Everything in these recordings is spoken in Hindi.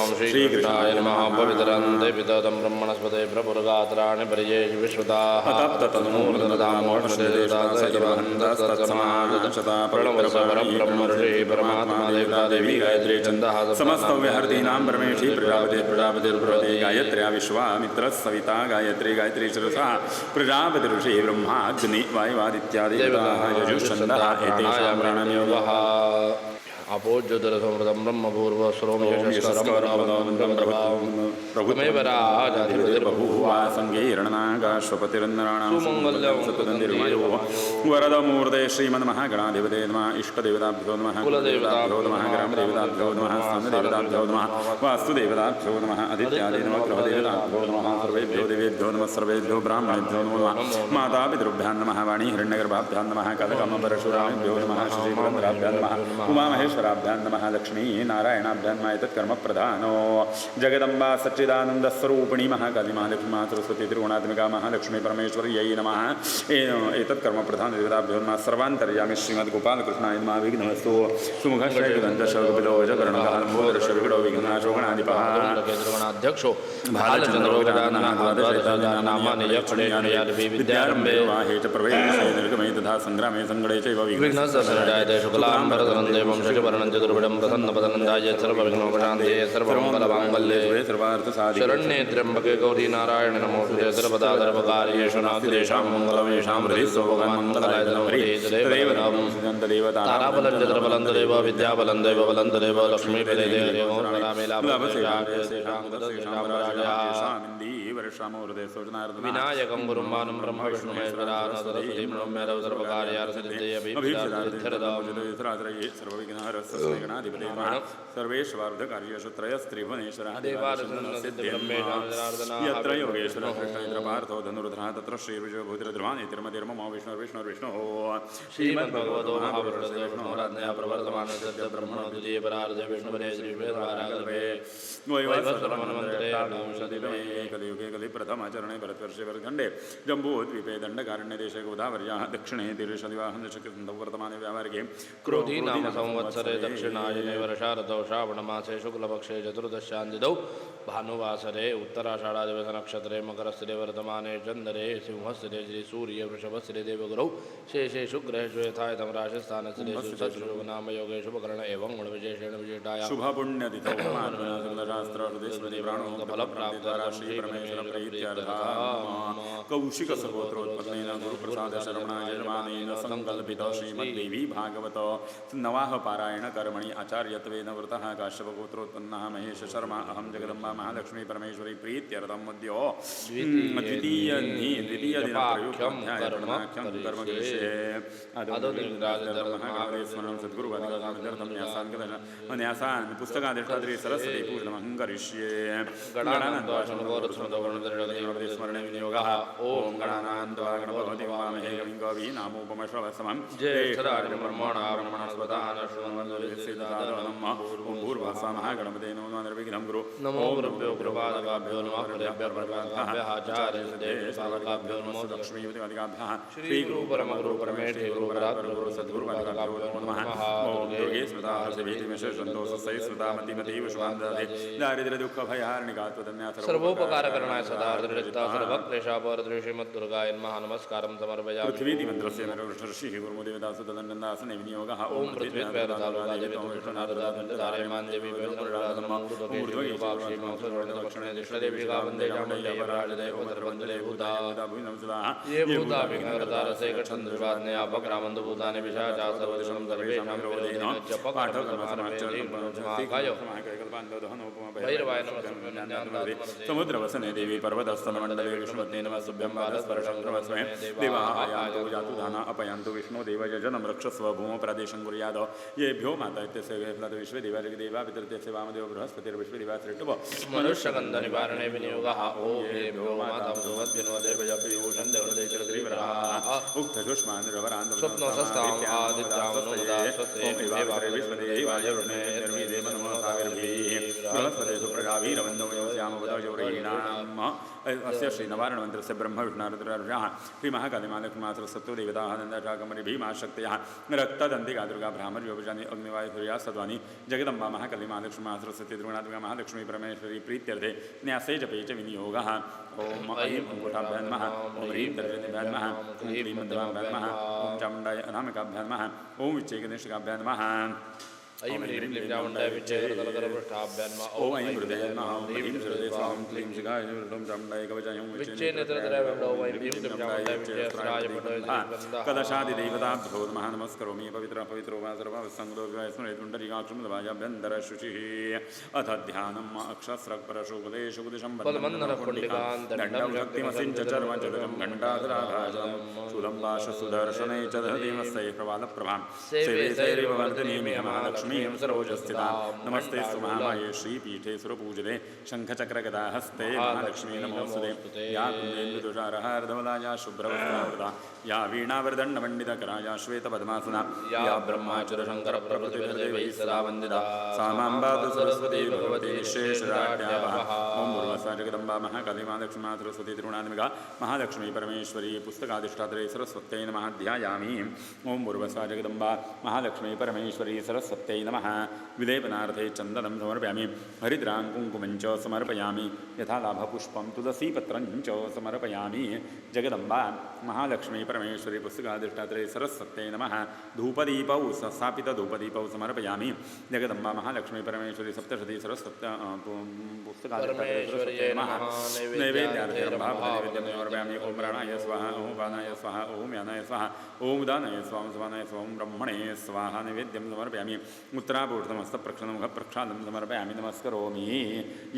श्रीकृष्णाय नमः पवित्रन्ते पितरं ब्रह्मणस्पते प्रभुर्गात्राणि पर्येषु विश्रुताः प्रणवस्य परब्रह्म ऋषिः परमात्मा देवता देवी गायत्री छन्दः समस्तव्यहर्तीनां परमेशी प्रजापतिर्प्रभृति गायत्र्या विश्वामित्रस्सविता गायत्री गायत्री शिरसा प्रजापति ऋषि ब्रह्मा अग्नि वायुवादित्यादि यजुश्छन्दः एतेषां प्राणनियोगः अपोज्योतिरसमृतं ब्रह्मपूर्वस्वरोमेव राजाधिपतिर्बभूवा संगीर्णनागाश्वपतिरन्नराणां वरदमूर्ते श्रीमन्महागणाधिपते नमः इष्टदेवताभ्यो नमः कुलदेवताभ्यो नमः ग्रामदेवताभ्यो नमः स्थानदेवताभ्यो नमः वास्तुदेवताभ्यो नमः आदित्यादि नमः ग्रहदेवताभ्यो नमः सर्वेभ्यो देवेभ्यो नमः सर्वेभ्यो ब्राह्मणेभ्यो नमः मातापितृभ्यां नमः वाणी हिरण्यगर्भाभ्यां नमः कनकमपरशुरामेभ्यो नमः श्रीपुरन्दराभ्यां नमः उमामहेश्वराभ्यां नमः लक्ष्मी नारायणाभ्यां नमः एतत्कर्म प्रधानो जगदम्बा सच्चिदानन्दस्वरूपिणी महाकाली महालक्ष्मी सरस्वती त्रिगुणात्मिका महालक्ष्मी परमेश्वर्यै नमः एतत्कर्म प्रधान देवताभ्यो नमः सर्वान्तर्यामि श्रीमद्गोपालकृष्णाय नमः विघ्नस्तु सुमुखश्रैकदन्तशोकपिलोजकर्णकालम्बोदरशविगडो विघ्नाशोगणाधिपः केन्द्रगणाध्यक्षो भालचन्द्रोगजानामानियक्षणेयार्भि विद्यारम्भे च प्रवेशे निर्गमे तथा सङ्ग्रामे सङ्गणे चैव विघ्नस्सरणाय शुक्लाम्बरधरन्देवं शशिवर्णं चतुर्भुजं प्रसन्नपदनन्दाय सर्वविघ्नोपशान्ते सर्वमङ्गलमाङ्गल्ये शरण्ये त्र्यम्बके गौरी नारायण नमोऽस्तुते सर्वदाधर्मकार्येषु नास्तिरेषां मङ्गलमेषां हृदि स्वभगवन्मङ्गलाय ताराबलं चन्द्रबलं तदेव विद्याबलं दैवबलं तदेव लक्ष्मीपदेव विनायकं गुरुं मानं ब्रह्म विष्णुमहेश्वरान् सरस्वतीं ब्रह्मेरव सर्वकार्यार्थसिद्धये सर्वेश्वार्धकार्येषु त्रयस्त्रिभुवनेश्वरः यत्र योगेश्वरः कृष्णेन्द्रपार्थो धनुर्धरः तत्र श्रीविजयभूतिर्ध्रुवानेतिर्मतिर्ममो विष्णुर्विष्णुः श्रीमद्भगवतो महापुरुषस्य विष्णोराज्ञया प्रवर्तमानस्य ब्रह्मणो द्वितीये परार्धे विष्णुपदे श्रीवेदवारागल्भे वैवस्वतमन्वन्तरे कलियुगे कलिप्रथमाचरणे भरतवर्षे भरतखण्डे जम्बूद्वीपे दण्डकारण्यदेशे गोदावर्याः दक्षिणे तीर्षदिवाहं दशकसन्धौ वर्तमाने व्यावारिके क्रोधी नाम संवत्सरे दक्षिणायने वर्षारतौ श्रावणमासे शुक्लपक्षे चतुर्दश्यान्तिदौ भानुवासरे उत्तराषाढादिवसनक्षत्रे मकरस्थिरे वर्तमाने चन्दरे सिंहस्थिरे श्रीसूर्यवृषभस्थिरे देवगुरौ शेषे शुक्रः यथायतं राशिस्थानस्थिरेषु सत्सुनाम योगे शुभकर्ण एवं गुणविशेषेण विशिष्टाया शुभपुण्यतिथौ कौशिकसगोत्रोत्पन्नेन गुरुप्रसादशरवणाय यजमानेन सङ्कल्पितो श्रीमद्देवी भागवत नवाह पारायणकर्मणि आचार्यत्वेन वृतः काश्यपगोत्रोत्पन्नः महेशशर्मा अहं जगदम्बा महालक्ष्मी परमेश्वरी प्रीत्यर्थम् अद्य द्वितीयदिनप्रयुक्तं कर्म करिष्ये स्मरणं सद्गुरुवादिकार्थं न्यासान् पुस्तकाधिष्ठात्री सरस्वती पूजनमहं करिष्ये स्मरणे विनियोगः ॐ गणानान्त्वा गणपति वामहे कविं कवीनामुपमश्रवसमं ज्येष्ठराजं ब्रह्मणा ब्रह्मणस्पदानश्वन्वन्दोलिसिद्धानम् ॐ भूर्भुवस्वामः गणपते नमो निर्विघ्नं गुरु नमो गुरुभ्यो कृपादकाभ्यो नमः हृदयभ्यः आचार्यदेवताभ्यो नमो लक्ष्मीपतिवादिकाभ्यः श्रीगुरु परमगुरु परमेष्ठि गुरु परात्परगुरु सद्गुरुवादिकाभ्यो नमः ॐ दुर्गे स्मृता हर्षभीतिमेषसन्तोषस्थै स्मृता मतिमती विश्वान्दादे दारिद्र्यदुःखभयार्णिकात्वदन्या सर्वोपकारकरणाय सदा दृढता सर्वक्लेशापहर्त्री श्रीमद्दुर्गाय नमः नमस्कारं समर्पयामि पृथ्वीति मन्त्रस्य ऋषिः गुरुदेवदासु तदनन्दासने विनियोगः ॐ पृथ्वीर्वेदादेवीमान् देवी ऊर्ध्वक्षणे दृष्टदेवी वन्दे जामदेवराजदेववन्दे भूता ये भूता विघ्नकर्तारसे गच्छन्द्विवादनयापक्रामन्तु भूतानि विशाचा सर्वदिशं सर्वेषां भैरवाय नमः समुद्रवसने देवी पर्वतस्तमण्डले विष्णुपत्ने नमः सुभ्यं पादस्पर्शं क्रमस्मे देवायान्तु यातु दाना अपयान्तु विष्णु देवयजनं रक्षस्व भूमौ प्रदेशं कुर्याद येभ्यो माता इत्यस्य विश्वदेवा जगदेवा पितृत्यस्य वामदेव बृहस्पतिर्विश्वदेवा सृष्टुव मनुष्यगन्धनिवारणे विनियोगः ॐ येभ्यो माता भगवद्भिर्वदेवयपीयूषं देवदेचरग्रीवराः उक्तजुष्मान् स्वप्नसस्ताम् आदित्यामनुमोदा स्वस्ते विश्वदेवाय वृणे निर्विदेव नमो सागरभिः बृहस्पतिषु प्रजावीरवन्दो श्यामवदजौरीणाम् अस्य श्रीनवारणमन्त्रस्य ब्रह्मविष्णुरुद्रः श्रीमहाकालीमालक्ष्मीमातृसत्त्व देवताः नन्दाशाकमणि भीमाशक्तयः रक्तदन्तिका दुर्गा भ्रामर्योपजानि अग्निवायुसूर्या सत्त्वानि जगदम्बा महाकालीमालक्ष्मीमातृसत्त्व दुर्गानात्मिका महालक्ष्मी परमेश्वरी प्रीत्यर्थे न्यासे जपे च विनियोगः ओम ऐं अंकुठाभ्यां नमः ओम ह्रीं दर्शनेभ्यां नमः ओम क्लीं मध्यमाभ्यां नमः ओम चामुण्डाय अनामिकाभ्यां नमः ओम विच्चैकनिष्ठिकाभ्यां नमः ऐं ह्रीं क्लीं चामुण्डाय विच्चैकरतलकरपृष्ठाभ्यां नमः ओम ऐं हृदयाय नमः ओम ह्रीं हृदये स्वाहा ओम क्लीं शिखाय ह्रीं चामुण्डाय कवचाय ओम विच्चैनेत्रत्रयविभ्रौ ऐं ह्रीं क्लीं चामुण्डाय विच्चैस्राय कलशादिदेवताभ्यो नमः नमस्करोमि पवित्रो वा सर्वसङ्गतो विवायस्मरेतुण्डरीकाक्षुमलभाजाभ्यन्तरशुचिः अथ ध्यानम् अक्षस्रक्परशुपदेशुपदिशं दण्डं चर्मचलजं घण्टाधराभाजं शूलं पाशसुदर्शने च दधतीमस्तैः प्रबालप्रभां सेवे वर्धिनीमिह महालक्ष्मीं सरोजस्थितां नमस्ते सुमहामाये श्रीपीठे सुरपूजिते शङ्खचक्रगदाहस्ते महालक्ष्मी नमोऽस्तुते या कुन्देन्दुतुषारहार्धवला या शुभ्रवस्त्रावृता या वीणावरदण्डमण्डितकरा या श्वेतपद्मासना या ब्रह्माचुरशङ्करप्रभृतिभिर्देवैः सदा वन्दिता सा मां पातु सरस्वती भगवती निःशेषराढ्यावः ॐ पूर्वसा जगदम्बा महाकाली महालक्ष्मी सरस्वती त्रिगुणात्मिका महालक्ष्मी परमेश्वरी पुस्तकाधिष्ठात्रे सरस्वत्यै नमः ध्यायामि ॐ पूर्वसा जगदम्बा महालक्ष्मी परमेश्वरी सरस्वत्यै नमः विलेपनार्थे चन्दनं समर्पयामि हरिद्रां कुङ्कुमं च समर्पयामि यथा लाभपुष्पं तुलसीपत्रं च समर्पयामि जगदम्बा महालक्ष्मी परमेश्वरी पुस्तकाधिष्ठात्रे सरस्वत्यै नमः धूपदीपौ स्थापितधूपदीपौ समर्पयामि जगदम्बा महालक्ष्मी परमेश्वरी सप्तशती सरस्वत्य पुस्तकाधिष्ठात्रे नमः नैवेद्यार्थं समर्पयामि ओम प्राणाय स्वाहा ओम पानाय स्वाहा ओम यानाय स्वाहा ओम उदानाय स्वाहा स्वानाय स्वाहा ओम ब्रह्मणे स्वाहा नैवेद्यं समर्पयामि उत्तरापूर्तमस्तप्रक्षणं मुखप्रक्षालं समर्पयामि नमस्करोमि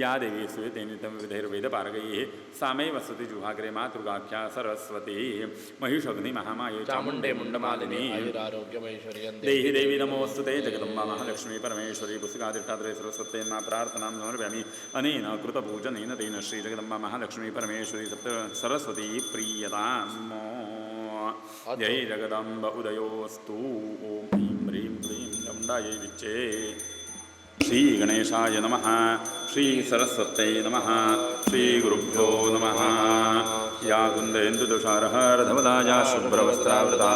या देवी श्रूयते नित्यं विधैर्वेदपारगैः सा मे वसति जुहाग्रे मातृगाख्या सरस्वती महिषग्निमहामाये चामुण्डे मुण्डमालिनी देहि देवी नमोऽस्तुते जगदम्बा महालक्ष्मी परमेश्वरी पुस्तकाधिष्ठात्रे सरस्वत्यै नमः प्रार्थनां समर्पयामि अनेन कृतपूजनेन तेन श्रीजगदम्बा महालक्ष्मी परमेश्वरी सप्त सरस्वती प्रीयतां जय जगदम्ब उदयोस्तु ॐ ऐं ह्रीं क्लीं चामुण्डायै विच्चे श्रीगणेशाय नमः श्रीसरस्वत्यै नमः श्रीगुरुभ्यो नमः या कुन्देन्दुतुषारहार्धवला या शुभ्रवस्त्रावृता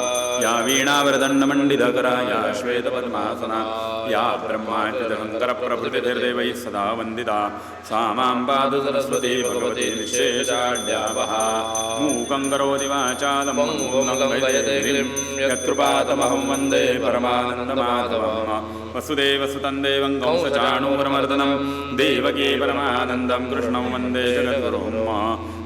या वीणावरदण्डमण्डितकरा या श्वेतपद्मासना या ब्रह्माच्युतशङ्करप्रभृतिभिर्देवैः सदा वन्दिता सा मां पातु सरस्वती भगवती निःशेषाढ्यावः मूकं करोति वाचालं लङ्घयते गिरिं यत्कृपातमहं वन्दे परमानन्दमाधवम् वसुदेवसुतं देवं कंसचाणूरमर्दनं देवकी परमानन्दं कृष्णं वन्दे जगद्गुरुं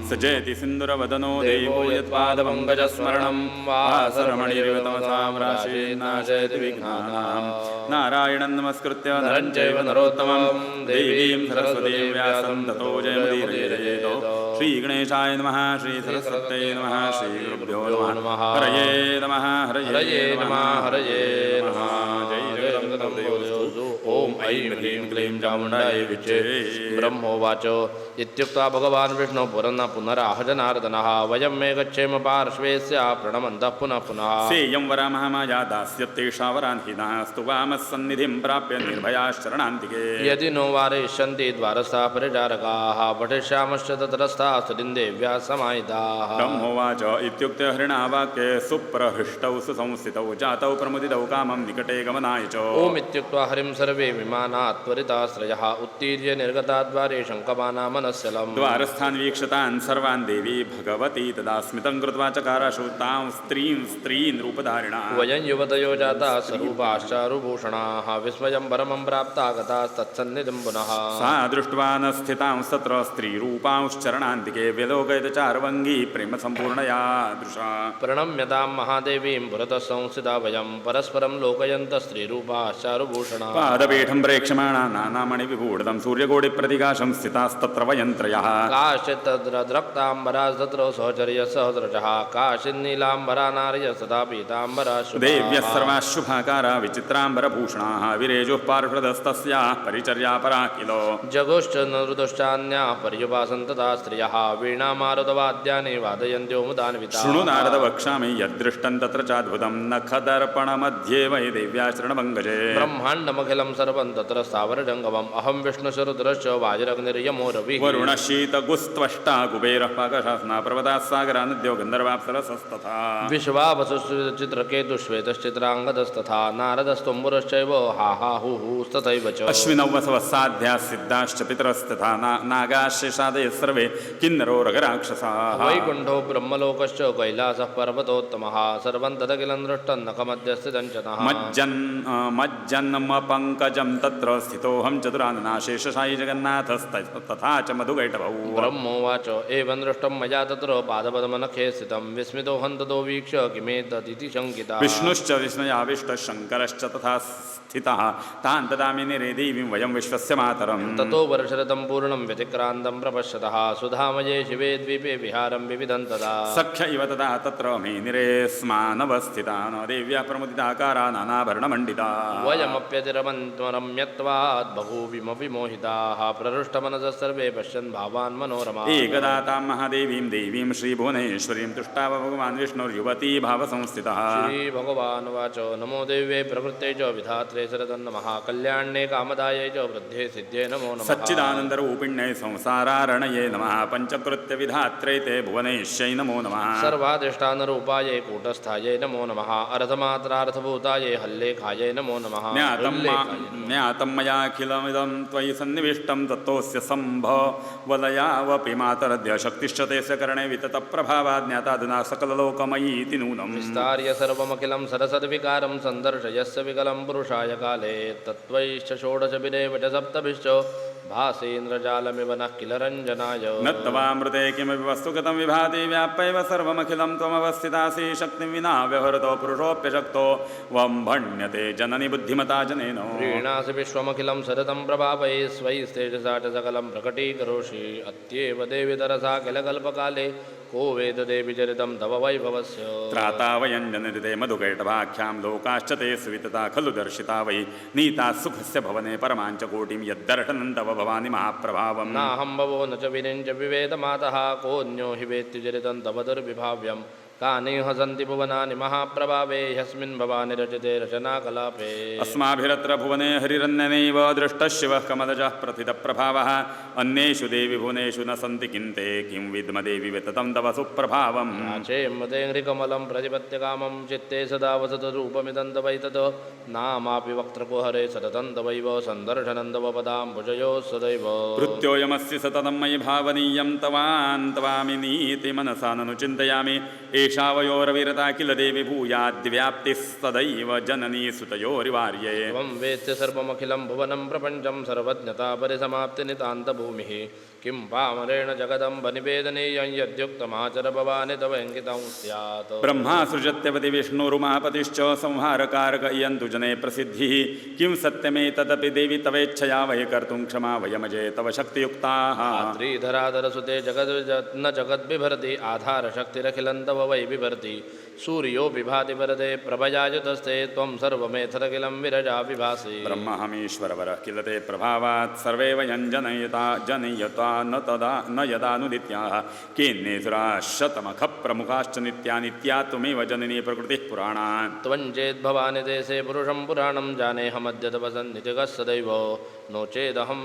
सचेति सिन्दूरवदनो देवो यत्पादपङ्कजस्मरणं वासरमणिर्वितमसां राशेर्नाशयति विघ्नानां नारायणं नमस्कृत्य नरं चैव नरोत्तमं देवीं सरस्वतीं व्यासं ततो जयमुदीरयेत् श्रीगणेशाय नमः श्रीसरस्वत्यै नमः श्रीगुरुभ्यो नमः हरये नमः हरये नमः हरये नमः जय जगदम्बदेवस्तु ॐ ऐं ह्रीं क्लीं चामुण्डायै विच्चे ब्रह्मोवाच इत्युक्त्वा भगवान् विष्णु पुनराह जनार्दनः वयं मे गच्छेम पार्श्वेस्य प्रणमन्तः पुनः पुनः सेयं वरामहामाया दास्यत्तेषा वरान्हिनः स्तुवामस्सन्निधिं प्राप्य निर्भयाश्चरणान्तिके यदि नो वारयिष्यन्ति द्वारस्थाः परिचारकाः पठिष्यामश्च तत्रस्थाः सुदिन्देव्याः समाहिताः ब्रह्मोवाच इत्युक्ते हरिणावाक्ये सुप्रहृष्टौ सुसंस्थितौ जातौ प्रमुदितौ कामं निकटे गमनाय च ओमित्युक्त्वा हरिं सर्वे विमानात् त्वरिताश्रयः उत्तीर्य निर्गता द्वारे शङ्कमाना मनस्सलं द्वारस्थान् वीक्षतान् सर्वान् देवी भगवती तदा स्मितं कृत्वा चकाराशु तां स्त्रीन् रूपधारिणाः वयं युवतयो जाताः स्वरूपाश्चारुभूषणाः विस्मयं परमं प्राप्ता गतास्तत्सन्निधिं पुनः सा दृष्ट्वा न स्थितां तत्र स्त्रीरूपांश्चरणान्तिके व्यलोकयत चार्वङ्गी प्रेमसम्पूर्णया दृशा प्रणम्यतां महादेवीं पुरतः संस्थिता वयं परस्परं लोकयन्तः स्त्रीरूपाश्चारुभूषणाः पादपीठं प्रेक्षमाणा नानामणिविभूषितं सूर्यकोटिप्रतिकाशं स्थितास्तत्र वयं त्रयः काश्चित् रक्ताम्बरास्तत्र सहचर्यसहस्रशः काश्चिन्नीलाम्बरा नार्य सदा पीताम्बरा देव्यः सर्वाः शुभाकारा विचित्राम्बरभूषणाः विरेजुः पार्षदस्तस्याः परिचर्यापरा किल जगोश्च नृदुश्चान्याः पर्युपासन्तता स्त्रियः वीणामारुतवाद्यानि वादयन्त्यो मुदान्विताः शृणु नारद वक्ष्यामि यद्दृष्टं तत्र चाद्भुतं नखदर्पणमध्ये वै देव्याचरणमङ्गजे ब्रह्माण्डमखिलं सर्वं तत्र स्थावरजङ्गमम् अहं विष्णुशरुद्रश्च वायुरग्निर्यमो रविः वरुणशीतगुस्त्वष्टा कुबेरः पाकशासना पर्वताः सागरा नद्यो गन्धर्वाप्सरसस्तथा विश्वावसुश्चित्रकेतुश्वेतश्चित्राङ्गदस्तथा नारदस्तुम्बुरश्चैव हाहाहुस्तथैव च अश्विनौ साध्याः सिद्धाश्च पितरस्तथा नागाशेषादयः सर्वे किन्नरो रगराक्षसाः वैकुण्ठो ब्रह्मलोकश्च कैलासः पर्वतोत्तमः सर्वं तदखिलं दृष्टन्नखमध्यस्थितं च नः मज्जन्मपङ्कजं तत्र स्थितोऽहं चतुरानना शेषशायी जगन्नाथस्तथा च मधुकैटभौ ब्रह्मोवाच एवं दृष्टं मया तत्र पादपद्मनखे स्थितं विस्मितोऽहं ततो वीक्ष्य किमेतदिति शङ्कितः विष्णुश्च विस्मयाविष्टः शङ्करश्च तथा स्थितः तान् ददामि निरे देवीं वयं विश्वस्य मातरम् ततो वर्षरतं पूर्णं व्यतिक्रान्तं प्रपश्यतः सुधामये शिवे द्वीपे विहारं विविधं तदा सख्य इव तदा तत्र मे निरे स्मानवस्थिता न देव्या प्रमुदिताकारा नानाभरणमण्डिता वयमप्यतिरमन्त्वरम्यत्वात् बहुविमपि मोहिताः प्रहृष्टमनसः सर्वे पश्यन् भावान् मनोरमा एकदा तां महादेवीं देवीं श्रीभुवनेश्वरीं तुष्टाव भगवान् विष्णुर्युवती भावसंस्थितः श्रीभगवानुवाच नमो देव्ये प्रकृते च विधात्रे शरदन्नमः कल्याण्ये कामदायै च वृद्धे सिद्धे नमो नमः सच्चिदानन्दरूपिण्यै संसारारणये नमः पञ्चकृत्यविधात्रे ते भुवनेश्यै नमो नमः सर्वाधिष्ठानरूपायै कूटस्थायै नमो नमः अर्धमात्रार्थभूतायै हल्लेखायै नमो नमः ज्ञातं मयाखिलमिदं त्वयि सन्निविष्टं तत्तोऽस्य सम्भवलयावपि मातरद्य शक्तिश्च तेस्य कर्णे विततप्रभावा ज्ञाताधुना सकललोकमयीति नूनम् विस्तार्य सर्वमखिलं सरसद्विकारं सन्दर्शयस्य विकलं पुरुषाय काले तत्त्वैश्च षोडशभिरेव च सप्तभिश्च भासेन्द्रजालमिव नः किल रञ्जनाय न तवामृते किमपि वस्तुगतं विभाति व्याप्यैव सर्वमखिलं त्वमवस्थितासि शक्तिं विना व्यवहृतो पुरुषोऽप्यशक्तो वं भण्यते जननि बुद्धिमता जनेन प्रीणासि विश्वमखिलं सततं प्रभावै स्वैस्तेजसा च सकलं प्रकटीकरोषि अत्येव देवि तरसा किल कल्पकाले को वेद देवि चरितं तव वैभवस्य त्राता वयञ्जनरिते मधुकैटभाख्यां लोकाश्च ते सुवितता खलु दर्शिता वै नीता सुखस्य भवने परमाञ्च कोटिं यद्दर्शनं तव भवानि महाप्रभावम् नाहं भवो न च विरिञ्च विवेद मातः कोऽन्यो हि वेत्ति चरितं तव दुर्विभाव्यं कानिह सन्ति भुवनानि महाप्रभावे ह्यस्मिन् भवानि रचिते रचनाकलापे अस्माभिरत्र भुवने हरिरन्यनैव दृष्टः शिवः कमलजः प्रथितप्रभावः अन्येषु देवि भुवनेषु न सन्ति किं ते किं विद्म देवि विततं तव सुप्रभावम् चेम्मते ह्रिकमलं प्रतिपत्यकामं चित्ते सदा वसतु रूपमिदं तवैतत् नामापि वक्त्रकुहरे सततं तवैव सन्दर्शनं तव पदाम्बुजयोः सदैव कृत्योऽयमस्य सततं मयि भावनीयं तवामि नीति मनसा ननु चिन्तयामि एषा वयोरविरता किल देवि भूयाद्व्याप्तिः सदैव जननी सुतयोरिवार्ये त्वं वेत्स्य सर्वमखिलं भुवनं प्रपञ्चं सर्वज्ञता परिसमाप्तिनितान्तभूमिः किं पामरेण जगदम्ब निवेदनीयं यद्युक्तमाचर भवानि तव अङ्कितं स्यात् ब्रह्मा सृजत्यपति विष्णुरुमापतिश्च संहारकारक इयन्तु जने प्रसिद्धिः किं सत्यमेतदपि देवि तवेच्छया वै कर्तुं क्षमा वयमजे तव शक्तियुक्ताः श्रीधराधरसुते न जगद्बिभर्ति आधारशक्तिरखिलं तव वै बिभर्ति सूर्यो विभाति वरदे प्रभयायुतस्ते त्वं सर्वमेतदखिलं विरजा विभासि ब्रह्महमीश्वरवरः किल ते प्रभावात् सर्वे वयं जनयता न यदानुदित्याः केन्नेसुराः शतमखप्रमुखाश्च नित्या त्वमेव जननी प्रकृतिः पुराणा त्वञ्चेद्भवानि देशे पुरुषं पुराणं जानेऽहमद्य तव सन्निधिगः सदैव नो चेदहं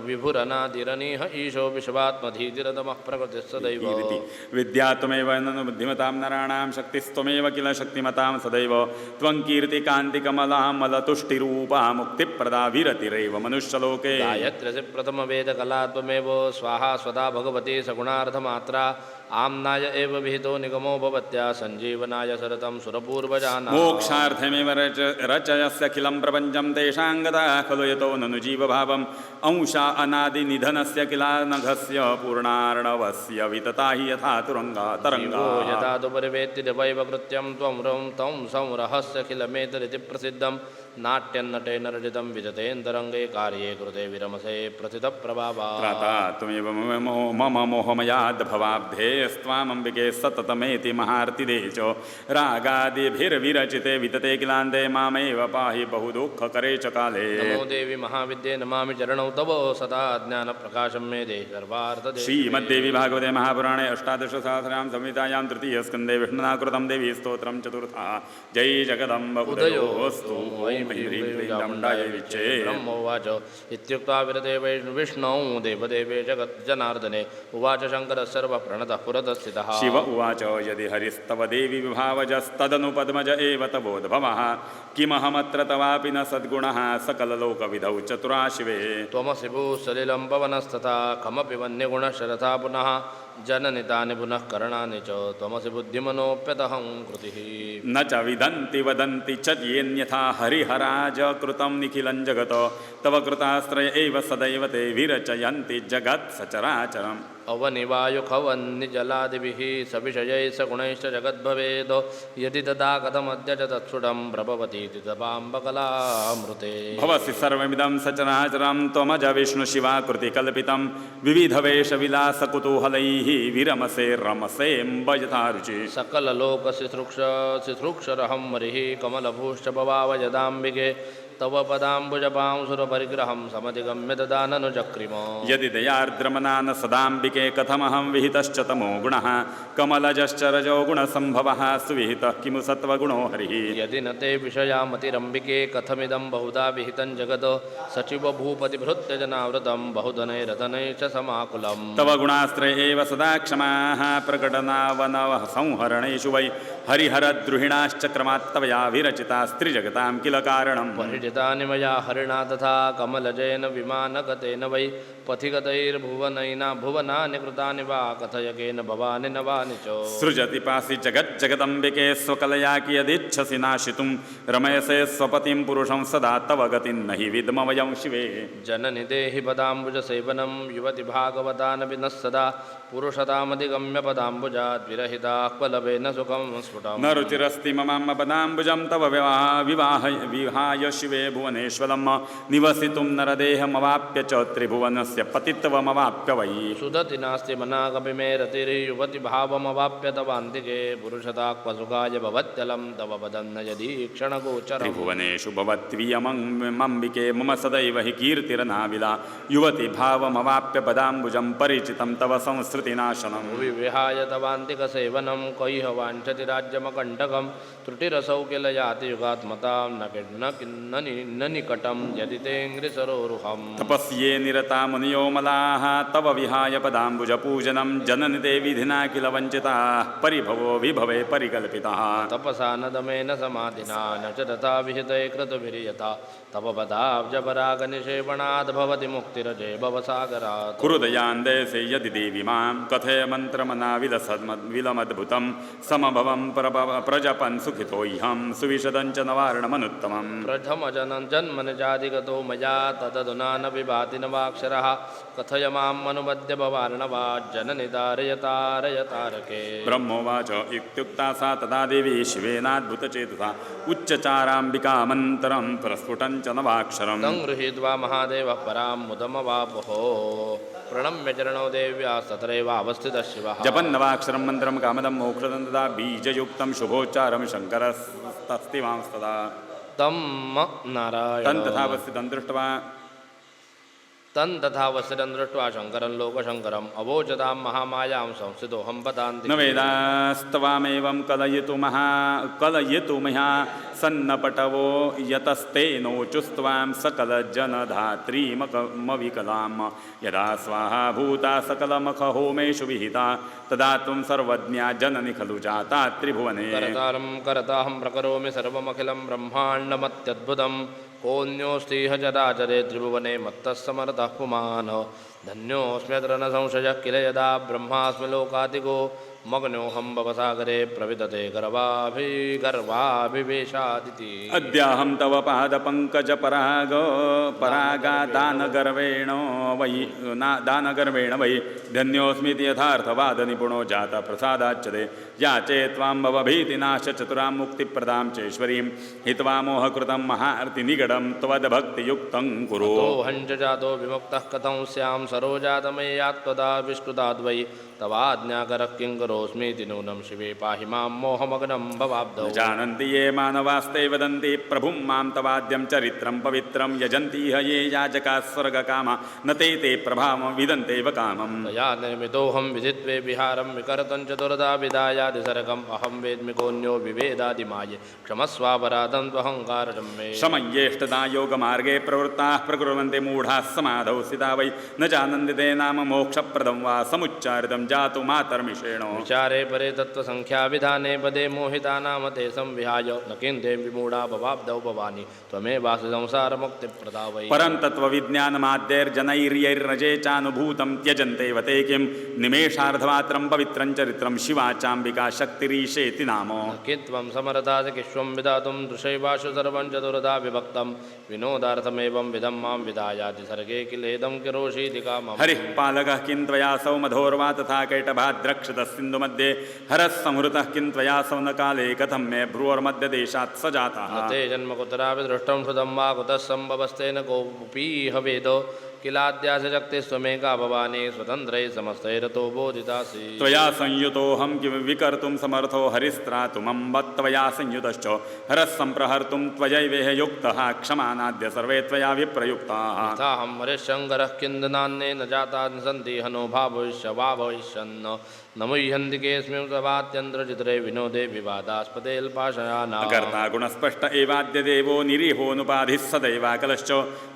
विभुरनादिरनीह ईशो विश्वात्मधीतिरतमः प्रकृतिः सदैव विद्या त्वमेव ननु बुद्धिमतां नराणां शक्तिस्त्वमेव किल शक्तिमतां सदैव त्वं कीर्तिकान्तिकमलां मलतुष्टिरूपा मुक्तिप्रदा विरतिरेव मनुष्यलोके गायत्र्यसि प्रथमवेदकला त्वमेव स्वाहा स्वदा भगवती सगुणार्धमात्रा आम्नाय एव विहितो निगमो भवत्या सञ्जीवनाय सरतं सुरपूर्वजानां मोक्षार्थमेव रचयस्यखिलं प्रपञ्चं तेषां गता खलु यतो ननु जीवभावम् अंशा अनादिनिधनस्य किलानघस्य पूर्णार्णवस्य वितता हि यथा तरङ्गा यथा तु परिवेत्ति वैव कृत्यं त्वं रं तं संरहस्यखिलमेतरिति प्रसिद्धं नाट्यन्नटेन रचितं विजतेऽन्तरङ्गे कार्ये कृते विरमसे प्रथितप्रभावा त्राता त्वमेव मम मोहमयाद्भवाब्धेस्त्वामम्बिके सततमेति महार्तिदे च रागादिभिर्विरचिते वितते किलान्ते मामेव पाहि बहुदुःखकरे च काले नमो देवी महाविद्ये नमामि चरणौ तव सदा ज्ञानप्रकाशं मे देहि सर्वार्थदे श्रीमद्देवी भागवते महापुराणे अष्टादशसहस्रां संहितायां तृतीयस्कन्धे विष्णुना कृतं देवी स्तोत्रं चतुर्थः जय जगदम्ब उदयोस्तु। ह्रीं क्लीं चामुण्डायै विच्चे ब्रह्मोवाच इत्युक्त्वा विरते विष्णौ देवदेवे जगज्जनार्दने उवाच शङ्करः सर्वप्रणतः पुरतः स्थितः शिव उवाच यदि हरिस्तव देवी विभावजस्तदनु पद्मज एव तवोद्भवः किमहमत्र तवापि न सद्गुणः सकललोकविधौ चतुरा शिवे त्वमसि भूसलिलं पवनस्तथा कमपि वन्यगुणशरथा पुनः जननितानि पुनः करणानि च त्वमसि बुद्धिमनोऽप्यतहं कृतिः न च विदन्ति वदन्ति च येन्यथा हरिहराज कृतं निखिलं जगत तव कृतास्त्रय एव सदैव ते विरचयन्ति जगत् सचराचरम् अवनिवायुखवन्निजलादिभिः सविषयैः सगुणैश्च जगद्भवेद् यदि तदा कथमद्य च तत्सुडं प्रभवतीति तपाम्बकलामृते भवसि सर्वमिदं सचराचरं त्वमज विष्णुशिवाकृतिकल्पितं विविधवेषविलासकुतूहलैः विरमसे रमसेऽम्ब यथा रुचि सकललोकशिश्रुक्षरहं हरिः कमलभूश्च भवाव यदाम्बिके तव पदाम्बुजपां सुरपरिग्रहं समधिगम्य तदा ननु चक्रिम यदि दयार्द्रमना न सदाम्बिके कथमहं विहितश्च तमो गुणः कमलजश्च रजो गुणसम्भवः सुविहितः किमु सत्त्वगुणो हरिः यदि न ते विषयामतिरम्बिके कथमिदं बहुधा विहितं जगत् सचिवभूपतिभृत्य जनावृतं बहुधनैरधनैश्च समाकुलम् तव गुणास्त्रय एव सदा क्षमाः प्रकटनावनवः संहरणेषु वै हरिहरद्रुहिणाश्च क्रमात्तवया विरचितास्त्रिजगतां किल कारणम् परिचितानि मया हरिणा तथा कमलजयेन विमानगतेन वै भुवनानि कृतानि वा कथय केन भवानि नवानि च सृजति पासि जगज्जगदम्बिके स्वकलया कियदिच्छसि नाशितुं रमयसे स्वपतिं पुरुषं सदा तव गतिं न हि विद्म वयं शिवे जननि देहि पदाम्बुजसेवनं युवति भागवतानपि नः सदा पुरुषतामधिगम्य पदाम्बुजाद्विरहिताक्वलभेन सुखं स्फुटम् न रुचिरस्ति ममाम्ब पदाम्बुजं तव विहाय शिवे भुवनेश्वरं निवसितुं नरदेहमवाप्य च त्रिभुवनस्य पतित्वमवाप्य वै सुदति नास्ति मनागपि मे रतिर्युवति भावमवाप्य तवान्तिके पुरुषताक्वसुखाय भवत्यलं तव वदन्न यदि क्षणगोचरम् त्रिभुवनेषु भवत्वीयमम्बिके मम सदैव हि कीर्तिरनाविला युवति भावमवाप्य पदाम्बुजं परिचितं तव संसृतिनाशनं विहाय तवान्तिकसेवनं कैह वाञ्छति राज्यमकण्टकं त्रुटिरसौ किल याति युगात्मतां न निकटं यदि तेऽङ्घ्रिसरोरुहम् तपस्ये निरता मुनियो मलाः तव विहाय पदाम्बुजपूजनं जननि ते विधिना किल वञ्चिताः परिभवो विभवे परिकल्पितः तपसा न दमेन समाधिना न च तथा विहिते कृतभिर्यथा तव पदाब्जपरागनिषेवणाद् भवति मुक्तिरजय भवसागरात् कुरुदयान्देशे यदि देवि मां कथय मन्त्रमना विलमद्भुतं समभवं प्रजपन् सुखितो ह्यं सुविशदं च नवार्णमनुत्तमम् प्रथमजनं जन्मनिजादिगतो मया तदधुना न विभाति नवाक्षरः कथय माम् अनुबध्य भवार्णवा जननि तारयतारके ब्रह्मोवाच इत्युक्ता सा तदा देवी शिवेनाद्भुतचेतसा उच्चचाराम्बिकामन्तरं प्रस्फुटं च नवाक्षरं तं गृहीत्वा महादेवः परां मुदमवापुः प्रणम्य चरणौ देव्यास्तत्रैवावस्थितः शिवः जपन्नवाक्षरं मन्त्रं कामदं मोक्षदं तदा बीजयुक्तं शुभोच्चारं शङ्करस्तस्तिवांस्तदा तं नारायण तं तथा वस्त्रं दृष्ट्वा शङ्करं लोकशङ्करम् अवोचतां महामायां संस्थितोऽहं पदान्ति न वेदास्तवामेवं कलयितु मह्या सन्नपटवो यतस्तेनोचुस्त्वां सकलजनधात्रीमविकलां यदा स्वाहा भूता सकलमखहोमेषु विहिता तदा त्वं सर्वज्ञा जननि खलु जाता त्रिभुवने करताहं प्रकरोमि सर्वमखिलं ब्रह्माण्डमत्यद्भुतं कोऽन्योऽस्तिह चराचरे त्रिभुवने मत्तः समर्थः पुमान् धन्योऽस्म्यत्र न संशयः किल यदा ब्रह्मास्मि लोकातिगो मग्नोऽहं भवसागरे प्रविदते गर्वाभिवेशादिति अद्याहं तव पादपङ्कजपरागदानगर्वेण वै धन्योऽस्मीति यथार्थवादनिपुणो जातः प्रसादाच्यते याचे त्वां भवभीतिनाश चतुरां मुक्तिप्रदां चेश्वरीं हित्वा मोहकृतं महार्तिनिगडं त्वद्भक्तियुक्तं कुरु तोऽहं च जातो विमुक्तः कथं स्यां सरोजातमय्यात्वदा विष्कृताद्वै तवाज्ञाकरः किं करोऽस्मीति नूनं शिवे पाहि मां मोहमग्नं भवाब्धौ जानन्ति ये मानवास्ते वदन्ति प्रभुं मां तवाद्यं चरित्रं पवित्रं यजन्ति ह ये याजकाः स्वर्गकामा न ते प्रभावं विदन्तेव कामम् तया निर्मितोऽहं विदित्वे विहारं विकर्तं चतुर्धा विदायादिसर्गम् अहं वेद्मि कोऽन्यो विवेदादिमाये क्षमस्वापराधं त्वहङ्कारजं मे समय्येष्टदा योगमार्गे प्रवृत्ताः प्रकुर्वन्ति मूढाः समाधौ स्थिता वै न जानन्ति ते नाम मोक्षप्रदं वा समुच्चारितं जातु मातर्मिषेण विचारे परे तत्त्वसङ्ख्याविधाने पदे मोहिता नाम ते संविहाय न किन्ते विमूढा भवाब्धौ भवानि त्वमेवासि संसारमुक्तिप्रदा वै परं तत्त्वविज्ञानमाद्यैर्जनैर्यैर्रजे चानुभूतं त्यजन्ते वते किं निमेषार्धमात्रं पवित्रं चरित्रं शिवाचाम्बिका शक्तिरीशेति नाम कित्वं समरथासि किश्वं विधातुं दृशैवाशु सर्वं चतुर्धा विभक्तं विनोदार्थमेवं विधं मां विधायाति सर्गे किलेदं किरोषीति कामम् हरिः पालकः किं त्वयासौ मधोर्वा तथा कैटभाद्रक्षतः सिन्धुमध्ये हरः संहृतः किं त्वयासौ न काले कथं मे भ्रुवोर्मध्ये देशात् स जातः ते जन्म कुत्रापि दृष्टं श्रुतं वा कुतः सम्भवस्तेन कोऽपि हवेदो किलाद्याशक्तिस्त्वमेका भवानी स्वतन्त्रै समस्तैरतो बोधितासि त्वया संयुतोऽहं किं विकर्तुं समर्थो हरिस्त्रातुमम्ब त्वया संयुतश्च हरः सम्प्रहर्तुं त्वयैवेह युक्तः क्षमानाद्य सर्वे त्वया विप्रयुक्ताः यथाहं हरिशङ्करः किन्दनान्ये न जाता न सन्ति हनो भावयिष्य वा भविष्यन्न न मुह्यन्ति केऽस्मिन् सभात्यन्त्रचित्रे विनोदे विवादास्पदेऽल्पाशयानाः कर्ता गुणस्पष्ट एवाद्य देवो निरीहोऽनुपाधिः सदैवाकलश्च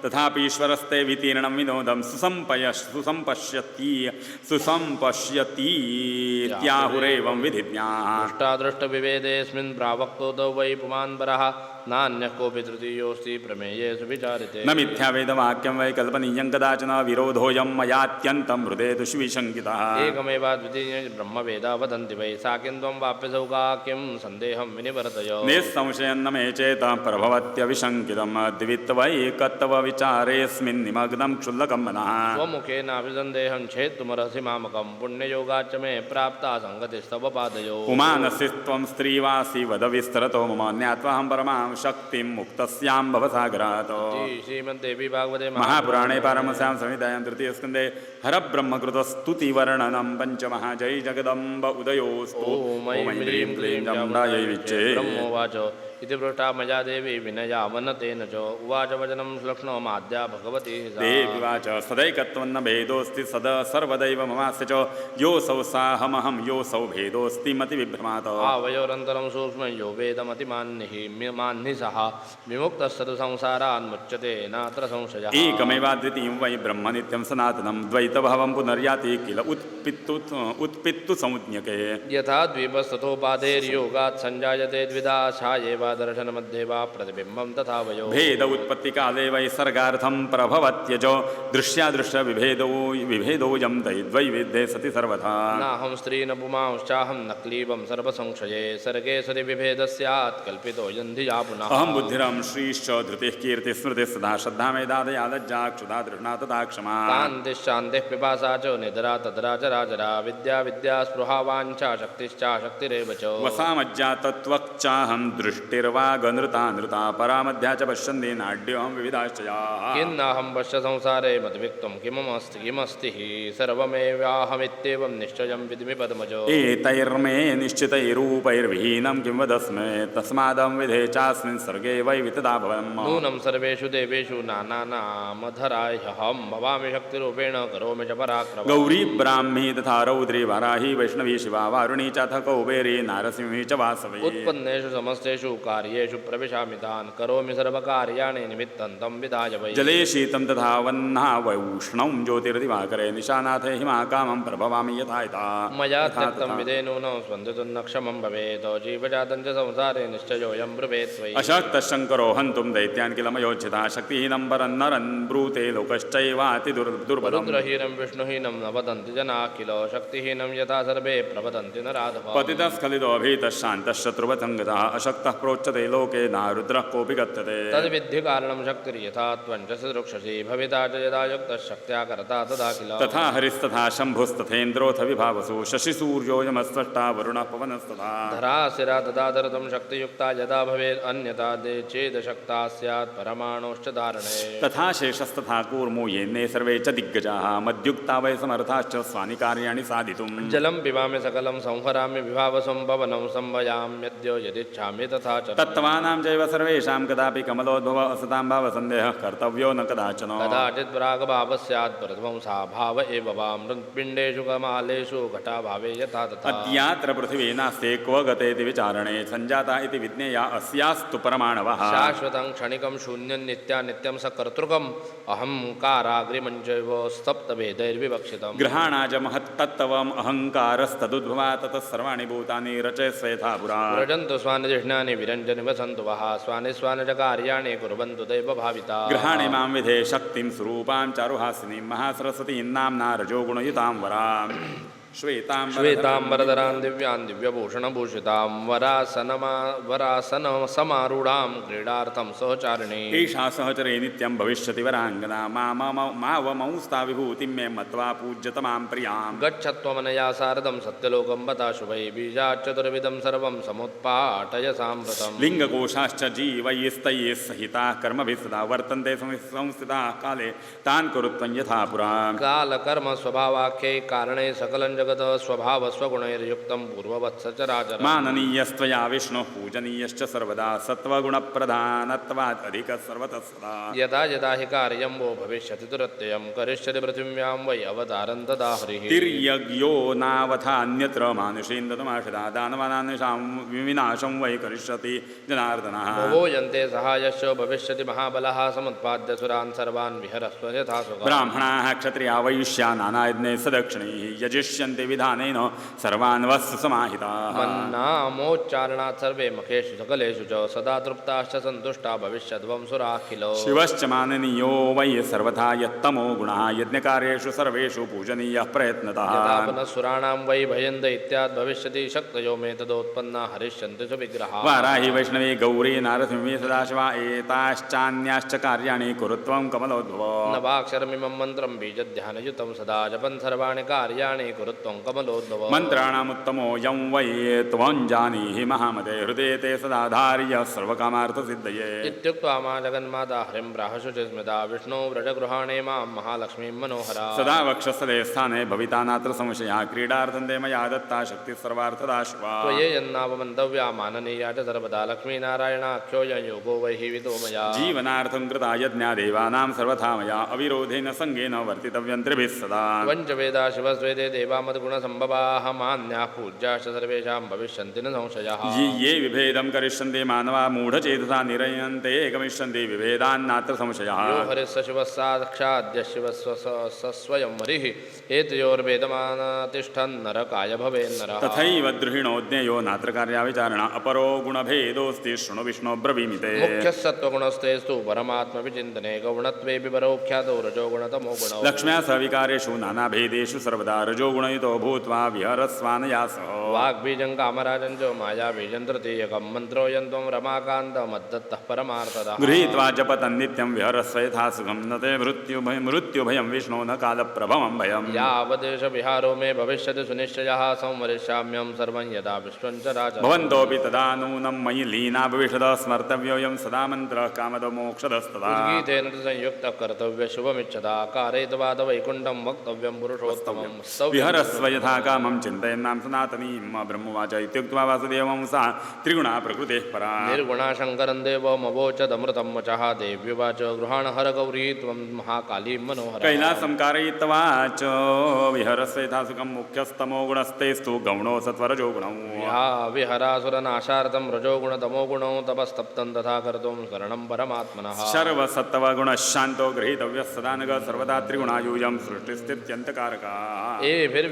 तथापीश्वरस्ते वितीर्णं विनोदं सुसम्पश्यतीत्याहुरेवं विधिज्ञाः दृष्टादृष्टविभेदेऽस्मिन् प्रावक्तोतो वै पुमान्वरः नान्यः कोऽपि तृतीयोऽस्ति प्रमेयेषु विचारिते न मिथ्यावेदवाक्यं वै कल्पनीयं कदाचन विरोधोऽयं मयात्यन्तं हृदे दुष्विशङ्कितः एकमेवाद्वितीयं ब्रह्मवेदा वदन्ति वै सा किं त्वं वाप्यसौ का किं सन्देहं विनिवर्तय निःसंशयं न मे चेत प्रभवत्यविशङ्कितं द्वित्वैकत्व विचारेऽस्मिन् निमग्नं क्षुल्लकं मनः स्वमुखेनाभिसन्देहं छेत्तुमर्हसि मामकं पुण्ययोगाच्च मे प्राप्ता सङ्गतिस्तव पादयो उमानसि त्वं स्त्रीवासि वद विस्तरतो मम ज्ञात्वाहं परमां शक्तिं मुक्तस्यां भवसागरात् श्रीमद्देवी भागवते महापुराणे पारमस्यां संहितायां तृतीयस्कन्धे हरब्रह्मकृतस्तुतिवर्णनं पञ्चमः जय जगदम्ब उदयोस्तु ॐ ऐं ह्रीं क्लीं चामुण्डायै विच्चे ब्रह्मोवाच इति पृष्टा मया देवी विनयावनतेन च उवाच वचनं श्लक्ष्णोमाद्या भगवती देवाच सदैकत्वन्न भेदोऽस्ति सदा सर्वदैव ममास्य च योऽसौ साहमहं योऽसौ भेदोऽस्ति मतिविभ्रमात् आवयोरन्तरं सूक्ष्मं यो वेदमतिमान्निः सः विमुक्तस्तु संसारान्मुच्यते नात्र संशयः एकमेवाद्वितीयं वै ब्रह्म नित्यं सनातनं द्वैतभावं पुनर्याति किल उत्पित्तु संज्ञके यथा द्वीपस्तथोपाधेर्योगात् सञ्जायते द्विधा छायेव दर्शनमध्ये वा प्रतिबिम्बं तथा वयो भेद उत्पत्तिकाले वै सर्गार्थं प्रभवत्यजो दृश्यादृश्यविभेदोऽयं दैद्वैविध्ये सति सर्वथा नाहं स्त्री न पुमांश्चाहं न क्लीबं सर्वसंशये सर्गे सति विभेदः स्यात् कल्पितोऽयं धिया पुनः अहं बुद्धिरं श्रीश्च धृतिः कीर्तिः स्मृतिः सदा श्रद्धा मेधादया लज्जा क्षुधा तृष्णा तथा क्षमा कान्तिश्चान्तिः पिपासा च निद्रा तद्रा च राजरा विद्या विद्या स्पृहा वाञ्छा शक्तिश्चा शक्तिरेव च वसामज्जा तत्त्वच्चाहं दृष्टिर्वागनृता नृता परामध्या च पश्यन्ति नाड्योऽहं विविधाश्चयाः किन्नाहं पश्य संसारे मद्विक्तं किमस्ति हि सर्वमेवाहमित्येवं निश्चयं विधिमि पद्मजो एतैर्मे निश्चितैरूपैर्विहीनं किं वदस्मे तस्मादं विधे चास्मिन् सर्गे वै वितदा भवम् नूनं सर्वेषु देवेषु नानानामधराह्यहं भवामि शक्तिरूपेण करोमि च पराक्रमम् गौरी ब्राह्मी तथा रौद्री वाराही वैष्णवी शिवा वारुणी चाथ कौबेरी नारसिंही च वासवी उत्पन्नेषु समस्तेषु कार्येषु प्रविशामि तान् करोमि सर्वकार्याणि निमित्तं तं विधाय वै जले शीतं तथा वह्ना वैष्णं ज्योतिर्दिवाकरे निशानाथे हिमाकामं प्रभवामि यथा यथा मया त्यक्तं विधेनूनं स्पन्दितुं न क्षमं भवेत् जीवजातं च संसारे निश्चयोऽयं ब्रुवेत् वै अशक्तशङ्करो हन्तुं दैत्यान् किल मयोज्झिता शक्तिहीनं परन्नरन् ब्रूते लोकश्चैवाति दुर्बलं रुद्रहीनं विष्णुहीनं न वदन्ति जनाः किल शक्तिहीनं यथा सर्वे प्रवदन्ति नराधः पतितस्खलितो भीतः शान्तः शत्रुवसङ्गतः अशक्तः प्रोच्यते लोके न रुद्रः कोऽपि गच्छते तद्विद्धि कारणं शक्तिर्यथा त्वञ्चसि भविता च यदा युक्तशक्त्या कर्ता तदा किल तथा हरिस्तथा शम्भुस्तथेन्द्रोऽथ विभावसु शशिसूर्योऽयमस्त्वष्टा वरुणः पवनस्तथा धरा शिरा तदा धरतुं शक्तियुक्ता यदा भवेत् अन्यथा चेदशक्ता स्यात् परमाणोश्च धारणे तथा शेषस्तथा कूर्मो येन्ने सर्वे च दिग्गजाः मद्युक्ता वै समर्थाश्च स्वानि कार्याणि साधितुं जलं पिबामि सकलं संहरामि विभावसं पवनं संभयाम्यद्य यदिच्छामि तथा च तत्त्वानां चैव सर्वेषां कदापि कमलोद्भव असतां भावसन्देहः कर्तव्यो न कदाचन कदाचित् प्रागभावः स्यात् प्रथमं सा भाव एव वा मृत्पिण्डेषु कमालेषु घटाभावे यथा तथा अद्यात्र पृथिवी नास्ति क्व गतेति विचारणे सञ्जाता इति विज्ञेया अस्यास्तु परमाणवः शाश्वतं क्षणिकं शून्यं नित्यानित्यं सकर्तृकम् अहङ्काराग्रिमञ्चैव सप्तभेदैर्विवक्षितम् ग्रहाणाज महत्तत्त्वम् अहङ्कारस्तदुद्भवा ततः सर्वाणि भूतानि रचयस्वेथा पुरा व्रजन्तु स्वानिधिष्णानि विरञ्जनि वसन्तु वः स्वानि स्वानि च कार्याणि कुर्वन्तु दैव भाविता ग्रहाणि मां विधे शक्तिं स्वरूपां चारुहासिनीं महासरस्वतीं नाम्ना रजोगुणयुतां वराम् श्वेताम्बरधरां दिव्यां दिव्यभूषणभूषितां वरासनसमारूढां क्रीडार्थं सहचारिणी एषा सहचरे नित्यं भविष्यति वराङ्गना मावमंस्ता विभूतिं मे मत्वा पूज्यत मां प्रियां गच्छत्वमनया सारदं सत्यलोकं बता शुभै बीजाच्चतुर्विधं सर्वं समुत्पाटय साम्प्रतम् लिङ्गकोशाश्च जीवैस्तैः सहिताः कर्मभिः सदा वर्तन्ते संस्थिताः काले तान् कुरुत्वं यथा पुरा कालकर्मस्वभावाख्यै कारणे सकलं जगत स्वभावस्वगुणैर्युक्तं पूर्ववत् सचराचरम् माननीयस्त्वया विष्णुः पूजनीयश्च सर्वदा सत्त्वगुणप्रधानत्वात् अधिकः सर्वतः सदा यदा यदा हि कार्यं वो भविष्यति दुरत्ययं करिष्यति पृथिव्यां वै अवतारं तदा हरिः तिर्यज्ञो नावथान्यत्र मानुषीन्दतमाशिदा दानवानान्यषां विनाशं वै करिष्यति जनार्दनः भवो यन्ते सहायश्च भविष्यति महाबलः समुत्पाद्य सुरान् सर्वान् विहरस्व यथा सुखम् ब्राह्मणाः क्षत्रिया वैश्या नानायज्ञैः सदक्षिणैः यजिष्यन्ते विधानेन सर्वान् वस्तु समाहिताः मन्नामोच्चारणात् सर्वे मखेषु सकलेषु च सदा तृप्ताश्च सन्तुष्टा भविष्यद्वं सुराखिलो शिवश्च माननीयो वै सर्वथा यत्तमो गुणः यज्ञकार्येषु सर्वेषु पूजनीयः प्रयत्नतः यदा पुनः सुराणां वै भयन्त इत्यात् भविष्यति शक्तयो मे तदोत्पन्ना हरिष्यन्ति च विग्रहाः वाराहि वैष्णवी गौरी नारसिंही सदाशिवा एताश्चान्याश्च कार्याणि कुरुत्वं कमलोद्भव नवाक्षरमिमं मन्त्रं बीजध्यानयुतं सदा जपन् सर्वाणि कार्याणि कुरुत्वं कमलोद्भव मन्त्राणामुत्तमो यं वै त्वं जानीहि महामते हृदये ते सदा धार्य सर्वकामार्थसिद्धये इत्युक्त्वा मा जगन्माता हरिं प्राहशुचि स्मृता विष्णो व्रजगृहाणे मां महालक्ष्मीं मनोहरा सदा वक्षस्थले स्थाने भविता नात्र संशयः क्रीडार्थं ते मया दत्ता शक्तिः सर्वार्थदाश्वा त्वये यन्नावमन्तव्या माननीया च सर्वदा लक्ष्मीनारायणाख्योऽयं योगो वै वितो मया जीवनार्थं कृता यज्ञा देवानां सर्वथा मया अविरोधेन सङ्गेन वर्तितव्यं त्रिभिः सदा पञ्चवेदा शिवस्वेदे देवामद्गुणसम्भवाः मान्याः पूज्याश्च सर्वेषां भविष्यन्ति न संशयः ये विभेदं करिष्यन्ते मानवा मूढचेतसा निरयन्ते गमिष्यन्ति विभेदान्नात्र संशयः यो हरिः स शिवः साक्षाद्य शिवः स्वयं हरिः एतयोर्वेदमानतिष्ठन् नरकाय भवेन्नरः तथैव द्रुहिणोज्ञेयो नात्र कार्याविचारणा अपरो गुणभेदोऽस्ति शृणु विष्णो ब्रवीमिते मुख्यः सत्त्वगुणस्तेस्तु परमात्मविचिन्तने गौणत्वेऽपि परोख्यातो रजोगुणतमो गुणौ लक्ष्म्या सविकारेषु नानाभेदेषु सर्वदा रजोगुणयुतो भूत्वा विहरस्वानया सह वाग्बीजं कामराजं च मायाबीजं तृतीयकं मन्त्रोऽयं त्वं रमाकान्तमद्दत्तः परमार्थदः गृहीत्वा जपतन्नित्यं विहरस्व यथा सुखं न ते मृत्युभयं विष्णो न कालप्रभवं भयम् यावदेश विहारो मे भविष्यति सुनिश्चयः संवरिष्याम्यं सर्वं यदा विश्वं चराचरम् भवन्तोऽपि तदा नूनं मयि लीना भविष्यद स्मर्तव्योऽयं सदा मन्त्रः कामदमोक्षदस्तदा उद्गीतेन च संयुक्तः कर्तव्यशुभमिच्छदा कारयित्वाद वैकुण्ठं वक्तव्यं पुरुषोत्तमं विहरस्व यथा कामं चिन्तयन्नां सनातनीं ब्रह्मवाच इत्युक्त्वा वासुदेवं सा त्रिगुणा प्रकृतेः परा निर्गुणा शङ्करं देवमवोचदमृतं वचः देव्युवाच गृहाण हर गौरी त्वं महाकालीं मनोहर कैलासं कारयित्वा च विहरस्व यथा सुखं मुख्यस्तमो गुणस्तेस्तु गौणो सत्वरजो गुणौ विहरासुरनाशार्थं रजोगुणतमो गुणौ तपस्तप्तं तथा कर्तुं शरणं परमात्मनः सर्वसत्त्वगुणः शान्तो गृहीतव्यः सदा नग सर्वदा त्रिगुणायूयं सृष्टिस्थित्यन्तकारकः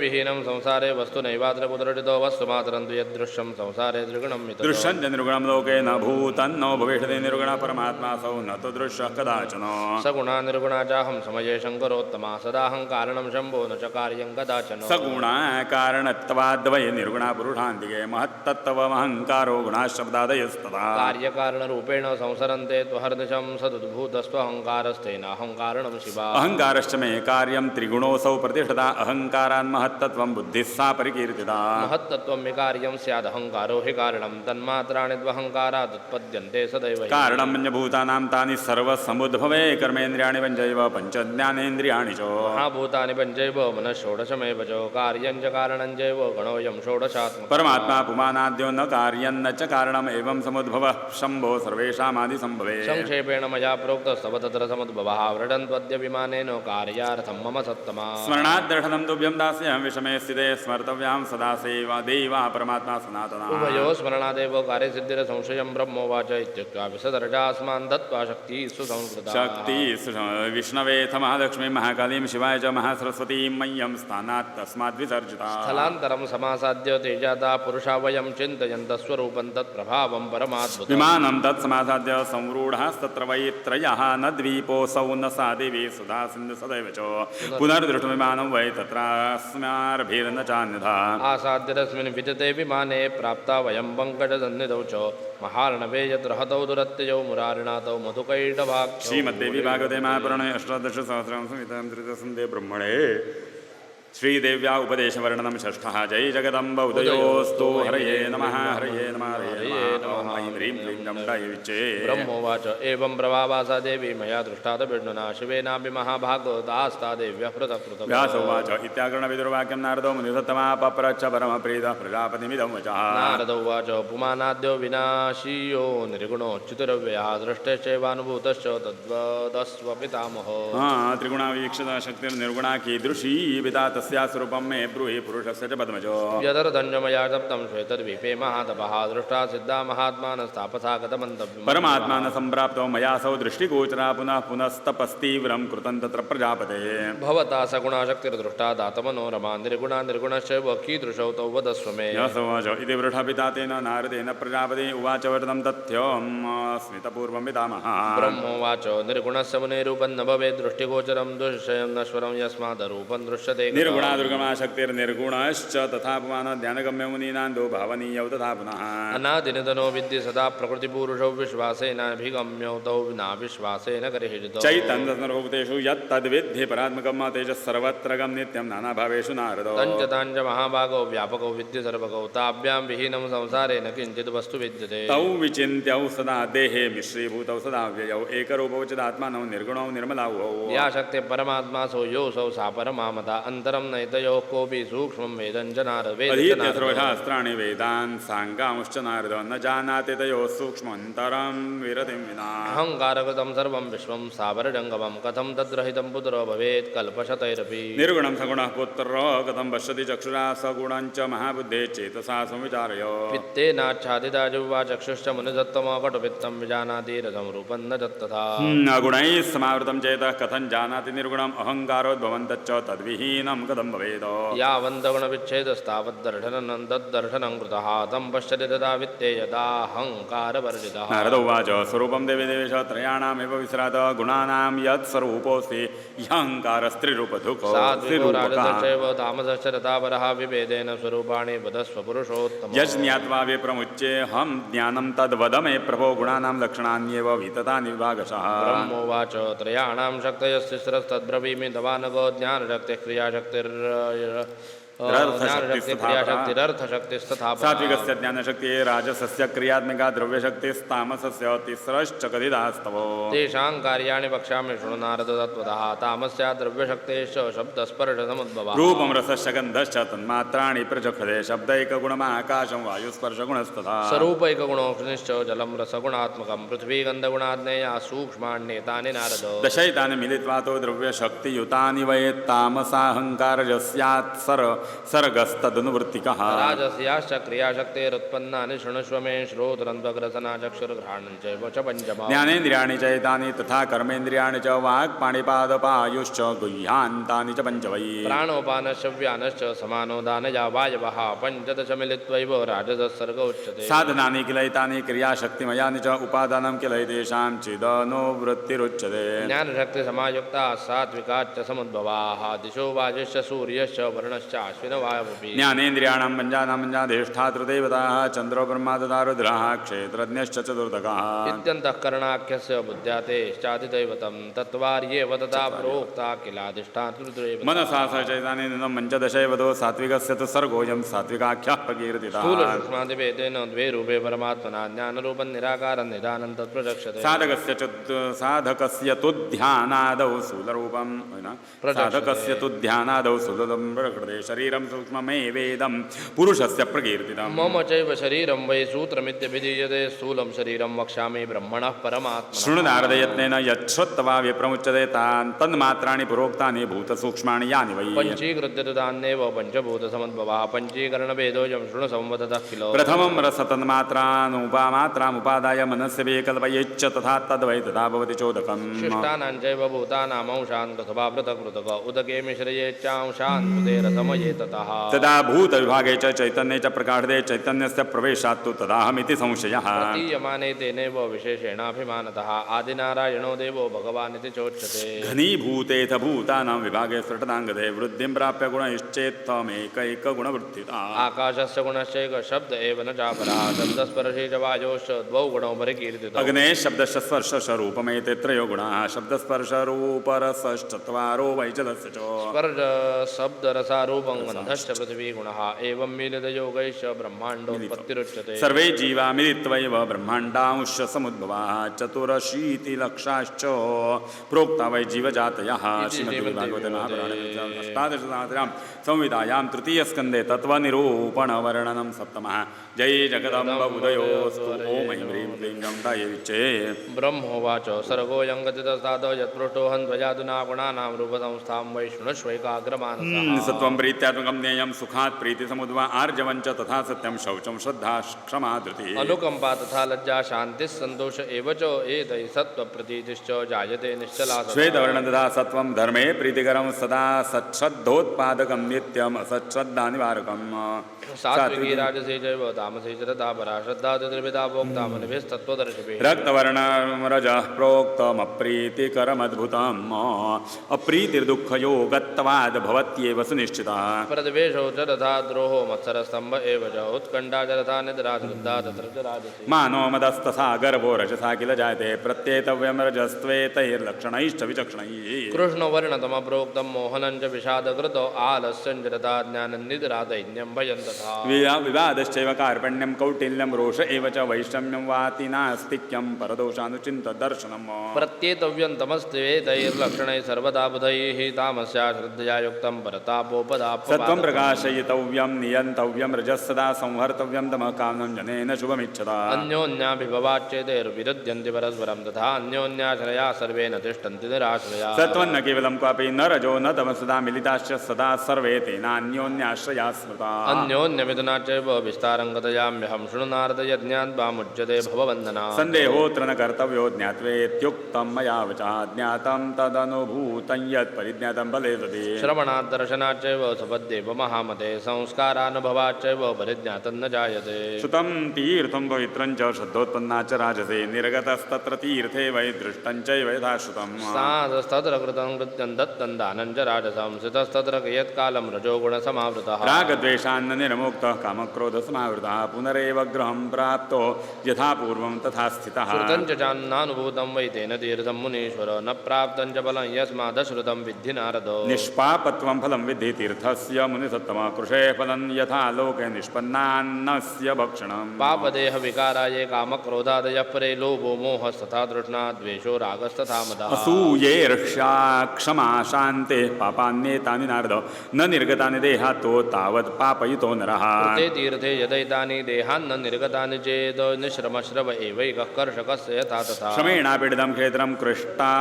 विहीनं संसारे वस्तु नैवात्र कुतरटितो वस्तु मातरं तु यदृश्यं संसारे त्रिगुणं मिततो दृश्यन्ते निर्गुणं लोके न भूतन्नो भविष्यति निर्गुण परमात्मासौ न तु दृश्यः कदाचन सगुणा निर्गुणा चाहं समये शङ्करोत्तमा सदाहं कारणं शम्भो न च कार्यं कदाचन सगुणा कारणत्वाद्वये निर्गुणा पुरुषान्तिके महत्तत्त्वमहङ्कारो गुणाशब्दादयस्तथा कार्यकारणरूपेण संसरन्ते त्वहर्निशं सदुद्भूतस्त्वहङ्कारस्तेनाहङ्कारणं शिवा अहङ्कारश्च मे कार्यं त्रिगुणोऽसौ प्रतिष्ठता अहङ्कारान् महत्तत्त्वं बुद्धिः सा परिकीर्तिता महत्तत्वं मे कार्यं स्यादहङ्कारो हि कारणं तन्मात्राणि द्वहङ्कारादुत्पद्यन्ते सदैव हि। कारणं पञ्चभूतानां तानि सर्वसमुद्भवे कर्मेन्द्रियाणि पञ्चैव पञ्चज्ञानेन्द्रियाणि च महाभूतानि पञ्चैव मनः षोडशमेव च कार्यं च कारणं चैव गणोऽयं षोडशात्मकः परमात्मा पुमानाद्यो न कार्यं न च कारणम् एवं समुद्भवः शम्भो सर्वेषामादिसम्भवे संक्षेपेण मया प्रोक्तस्तव तत्र समुद्भवः व्रडन् त्वद्य विमानेन कार्यार्थं मम सत्तमा स्मरणाद्दर्शनं तुभ्यं दास्यं विषमे स्थिते स्मर्तव्यां सदा सेवा देवा परमात्मा सनातना उभयो स्मरणादेव कार्यसिद्धिरसंशयं ब्रह्मोवाच इत्युक्त्वा विसदर्जास्मान् दत्त्वा शक्तिः सुसंस्कृता शक्ति विष्णवेथ महालक्ष्मी महाकालीं शिवाय च महासरस्वतीं मह्यं स्थानात् तस्माद् विसर्जिता स्थलान्तरं समासाद्य तेजाता पुरुषा वयं चिन्तयन्तः स्वरूपं तत्प्रभावं परमाद्भुतम् विमानं तत्समासाद्य संरूढास्तत्र वै त्रयः न द्वीपोऽसौ न सा देवी सुधा सिन्धु सदैव च पुनर्दृष्टविमानं वै तत्रास्मार्भिर्न चान्यथा आसाद्य तस्मिन् विजते विमाने प्राप्ता वयं पङ्कजसन्निधौ च महार्णवे यत्र हतौ दुरत्ययौ मुरारिणातौ मधुकैटभाक्षौ श्रीमद्देवी भागवते महापुराणे अष्टादशसहस्रं संहितां तृतीयसन्धे ब्रह्मणे श्रीदेव्या उपदेशवर्णनं षष्ठः जय जगदम्ब उदयोस्तु हरये नमः हरये नमः हरये नमः ऐं ह्रीं क्लीं नमः विच्चे ब्रह्मोवाच एवं प्रभावासा देवी मया दृष्टात विष्णुना शिवेनापि महाभागवतास्ता देव्यः पृथक् व्यास उवाच इत्याकरणविदुर्वाक्यं नारदो मुनिसत्तमा पप्रच्छ परमप्रीतः प्रजापतिमिदं वचः नारद उवाच पुमानाद्यो विनाशीयो निर्गुणोच्युतिरव्ययः दृष्टश्चैवानुभूतश्च तद्वदस्व पितामहो त्रिगुणावीक्षिता शक्तिर्निर्गुणा कीदृशी विदा तस्या स्वरूपं मे ब्रूहि पुरुषस्य च पद्मजो यदर्थञ्जमया सप्तं श्वेतद्वीपे महातपः दृष्टा सिद्धा महात्मानस्तापसा गतमन्तव्यम् परमात्मान सम्प्राप्तो मयासौ दृष्टिगोचरा पुनः पुनस्तपस्तीव्रं कृतं तत्र प्रजापते भवता सगुणाशक्तिर्दृष्टा दातमनोरमा निर्गुणा निर्गुणश्चैव कीदृशौ तौ वदस्व मे यशोवाच इति वृषपिता तेन नारदेन प्रजापते उवाच वर्तं तथ्यं स्मितपूर्वं पितामहः ब्रह्मोवाच निर्गुणस्य मुनिरूपं न भवेत् दृष्टिगोचरं दुष्यं नश्वरं यस्मादरूपं दृश्यते निर्गुणा दुर्गमा शक्तिर्निर्गुणश्च तथा पुमान ध्यानगम्य मुनीनां दो भावनीयौ तथा पुनः अनादिनिधनो विद्य सदा प्रकृतिपूरुषौ विश्वासेनाभिगम्यौ तौ विना विश्वासेन गरिहितौ चैतन्यसर्वभूतेषु यत्तद्विद्धि परात्मकं तेजः सर्वत्र गं नित्यं नानाभावेषु नारदो तञ्च महाभागौ व्यापकौ विद्य सर्वकौ ताभ्यां विहीनं संसारे न किञ्चित् वस्तु विद्यते तौ विचिन्त्यौ सदा देहे मिश्रीभूतौ सदा व्ययौ एकरूपौ चिदात्मानौ निर्गुणौ निर्मलावौ या शक्तिः परमात्मासौ योऽसौ सा परमामता अन्तरं नैतयोः कोऽपि सूक्ष्मं वेदं च नारद अधीत्य सर्वशास्त्राणि वेदान् साङ्गांश्च नारदो न जानाति तयोः सूक्ष्मन्तरं विरतिं विना अहङ्कारकृतं सर्वं विश्वं स्थावरजङ्गमं कथं तद्रहितं पुत्रो भवेत् कल्पशतैरपि निर्गुणं सगुणः पुत्रः कथं पश्यति चक्षुषा सगुणं च महाबुद्धेः चेतसा संविचारय पित्तेनाच्छादिता जिह्वा चक्षुश्च मुनिसत्तमकटुपित्तं विजानाति रसं रूपं न तत्तथा गुणैः समावृतं चेतः कथं जानाति निर्गुणम् अहङ्कारोद्भवन्तश्च तद्विहीनं कथं भवेत् यावन्तगुणविच्छेदस्तावद्दर्शनं तद्दर्शनं कृतः तं पश्यति तदा वित्ते यदाहङ्कारवर्जितः नारद उवाच स्वरूपं देवी देवेश त्रयाणामेव विस्रात गुणानां यत् स्वरूपोऽस्ति ह्यहङ्कारस्त्रिरूपधुको सात्विको राजसश्चैव तामसश्च रतापरः विभेदेन स्वरूपाणि वदस्व पुरुषोत्तमः यज्ञात्वा विप्रमुच्येऽहं ज्ञानं तद्वद मे प्रभो गुणानां लक्षणान्येव विततानि विभागशः ब्रह्मोवाच त्रयाणां शक्तयस्तिस्रस्तद्ब्रवीमि तवानगो ज्ञानशक्तिः क्रियाशक्तिरर्थशक्तिस्तथा सात्विकस्य ज्ञानशक्तिः राजसस्य क्रियात्मिका द्रव्यशक्तिस्तामसस्य तिस्रश्च कथितास्तव तेषां कार्याणि वक्ष्यामि शृणु नारद तत्त्वतः तामस्या द्रव्यशक्तेश्च शब्दस्पर्शसमुद्भवः रूपं रसश्च गन्धश्च तन्मात्राणि प्रचक्षते शब्दैकगुणमाकाशं वायुस्पर्शगुणस्तथा स्वरूपैकगुणोऽग्निश्च जलं रसगुणात्मकं पृथ्वी गन्धगुणाज्ञेया सूक्ष्माण्येतानि नारद दशैतानि मिलित्वा तो द्रव्यशक्तियुतानि वै तामसाहङ्कारजस्यात् सर्गस्तदनुवृत्तिकः राजस्याश्च क्रियाशक्तेरुत्पन्नानि शृणुष्व मे श्रोत्रन्त्वग्रसनाचक्षुर्घ्राणं चैव च पञ्चमा ज्ञानेन्द्रियाणि च एतानि तथा कर्मेन्द्रियाणि च वाक्पाणिपादपायुश्च गुह्यान्तानि च पञ्चवै प्राणोपानश्च व्यानश्च समानो दानया वायवः पञ्चदश मिलित्वैव राजसः उच्यते साधनानि किल एतानि क्रियाशक्तिमयानि च उपादानं किल एतेषां चिदनुवृत्तिरुच्यते ज्ञानशक्तिसमायुक्ताः सात्विकाश्च समुद्भवाः दिशो वायुश्च सूर्यश्च वर्णश्च अश्विनवायुवपि ज्ञानेन्द्रियाणां पञ्चानां पञ्चाधिष्ठातृदेवताः चन्द्रो ब्रह्मा तथा रुद्रः क्षेत्रज्ञश्च चतुर्दकः इत्यन्तःकरणाख्यस्य बुद्ध्यातेश्चादिदैवतं तत्त्वार्येव तथा प्रोक्ता किलाधिष्ठातृदेवता मनसा स चैतानीनं पञ्चदशैवतो सात्विकस्य तु सर्गोऽयं सात्विकाख्यः प्रकीर्तितः स्थूलसूक्ष्मादिभेदेन द्वे रूपे परमात्मना ज्ञानरूपं निराकारं निदानं तत्प्रचक्षते साधकस्य तु ध्यानादौ स्थूलरूपं साधकस्य तु ध्यानादौ स्थूलरूपं प्रकृते शरीरं सूक्ष्ममेवेदं पुरुषस्य प्रकीर्तितं मम चैव शरीरं वै सूत्रमित्यभिधीयते स्थूलं शरीरं वक्ष्यामि ब्रह्मणः परमात्मनः शृणु नारदयत्नेन यच्छ्रुत्वा विप्रमुच्यते तान् तन्मात्राणि पुरोक्तानि भूतसूक्ष्माणि यानि वै पञ्चीकृत्य तु तान्येव पञ्चभूतसमुद्भवः पञ्चीकरणभेदोऽयं शृणु संवदतः किल प्रथमं रसतन्मात्रानुपादाय मनस्य विकल्पयेच्च तथा तद्वै तथा भवति चोदकम् शिष्टानां चैव भूतानामंशान् कृत्वा पृथक् पृथक् उदके मिश्रयेच्चांशान् कृते रसमये ततः तदा भूतविभागे च चैतन्ये च प्रकाशदे चैतन्यस्य प्रवेशात्तु तदाहमिति संशयः प्रतीयमाने तेनैव विशेषेणाभिमानतः आदिनारायणो देवो भगवान् इति चोच्यते घनीभूतेथ भूतानां विभागे सृष्टदाङ्गते वृद्धिं प्राप्य गुणैश्चेत्थमेकैकगुणवृत्तिता आकाशस्य गुणश्चैक शब्द एव न चापरः शब्दस्पर्शे च वायोश्च द्वौ गुणौ परिकीर्तितौ अग्ने शब्दस्य स्पर्शस्वरूपमेते त्रयो गुणाः शब्दस्पर्शरूपरसश्चत्वारो वै जलस्य च स्पर्श शब्दरसारूपं गन्धश्च पृथिवी गुणः एवं मिलितयोगैश्च ब्रह्माण्डोत्पत्तिरुच्यते सर्वे जीवा मिलित्वैव ब्रह्माण्डांश समुद्भवाः चतुरशीतिलक्षाश्च प्रोक्ता वै जीवजातयः श्रीमद्भागवते महापुराणे अष्टादशसहस्रां संहितायां तृतीयस्कन्धे तत्त्वनिरूपणवर्णनं सप्तमः जय जगदम्ब उदयोस्तु ॐ ऐं ह्रीं क्लीं गङ्गायै विच्चे ब्रह्मोवाच सर्गोऽयं गतितस्तात् यत्पृष्टोऽहं त्वजादुना गुणानां रूपसंस्थां वै शृणुष्वैकाग्रमानसः सत्वं प्रीत्यात्मकं ज्ञेयं सुखात् प्रीतिसमुद्भवा आर्जवञ्च तथा सत्यं शौचं श्रद्धा क्षमा धृतिः अनुकम्पा तथा लज्जा शान्तिः सन्तोष एव च एतैः सत्त्वप्रतीतिश्च जायते निश्चला श्वेतवर्ण तथा सत्वं धर्मे प्रीतिकरं सदा सच्छ्रद्धोत्पादकं नित्यम् असच्छ्रद्धानिवारकम् सात्विकी राजसी चैव तामसी च तथा परा श्रद्धा तु त्रिविधा प्रोक्ता मुनिभिस्तत्त्वदर्शिभिः रक्तवर्णरजः प्रोक्तमप्रीतिकरमद्भुतम् अप्रीतिर्दुःखयोगत्वाद् भवत्येव सुनिश्चितः प्रद्वेषो च तथा द्रोहो मत्सरस्तम्भ एव च उत्कण्ठा च तथा निद्रा श्रद्धा तत्र च राजसी मानो मदस्तथा गर्भो रजसा किल जायते प्रत्येतव्यं रजस्त्वेतैर्लक्षणैश्च विचक्षणैः कृष्णवर्णतमप्रोक्तं मोहनं च विषादकृतो आलस्यं च तथा ज्ञाननिद्रा दैन्यं भयं तथा विवादश्चैव कार्पण्यं कौटिल्यं रोष एव च वैषम्यं वाति नास्तिक्यं परदोषानुचिन्तदर्शनम् प्रत्येतव्यं तमस्तेतैर्लक्षणैः सर्वदा बुधैः तामस्या श्रद्धया युक्तं परतापोपदाप् सत्वं प्रकाशयितव्यं नियन्तव्यं रजस्सदा संहर्तव्यं तमः कामनं जनेन शुभमिच्छता अन्योन्याभिभवाच्चेतैर्विरुध्यन्ति परस्परं तथा अन्योन्याश्रया सर्वे न तिष्ठन्ति निराश्रया सत्वं न केवलं क्वापि न रजो न तमः सदा मिलिताश्च सदा सर्वे तेनान्योन्याश्रया स्मृता अन्योन्यमिथुनाच्चैव विस्तारं कथयाम्यहं शृणु नारद यज्ञाद्वामुच्यते भववन्दना सन्देहोऽत्र न कर्तव्यो ज्ञात्वेत्युक्तं मया वचः ज्ञातं तदनुभूतं यत् परिज्ञातं फले तदे श्रवणाद्दर्शनाच्चैव सपद्येव महामते संस्कारानुभवाच्चैव परिज्ञातं न जायते श्रुतं तीर्थं पवित्रं च श्रद्धोत्पन्ना च राजसे निर्गतस्तत्र तीर्थे वै दृष्टं चैव यथा श्रुतं साधस्तत्र कृतं कृत्यं दत्तं दानं च राजसं स्थितस्तत्र कियत्कालं रजोगुणसमावृतः रागद्वेषान्न निर्मुक्तः कामक्रोधसमावृतः पुनरेव गृहं प्राप्तो यथा पूर्वं तथा स्थितः श्रुतं च चान्नानुभूतं वै तेन तीर्थं मुनीश्वर न प्राप्तं च फलं यस्मादश्रुतं विद्धि नारदो निष्पापत्वं फलं विद्धि तीर्थस्य मुनिसत्तम कृषे फलं यथा लोके निष्पन्नान्नस्य भक्षणम् पापदेह विकाराये कामक्रोधादयः परे लोभो मोहस्तथा तृष्णा द्वेषो रागस्तथा मदः असूयेर्ष्या क्षमा शान्ते पापान्येतानि नारद न निर्गतानि देहातो तावत् पापयितो नरः कृते तीर्थे यदैतानि देहान्न निर्गतानि चेत् निश्रमश्रव एवैकः कर्षकस्य यथा तथा श्रमेणापीडितं क्षेत्रं कृष्टा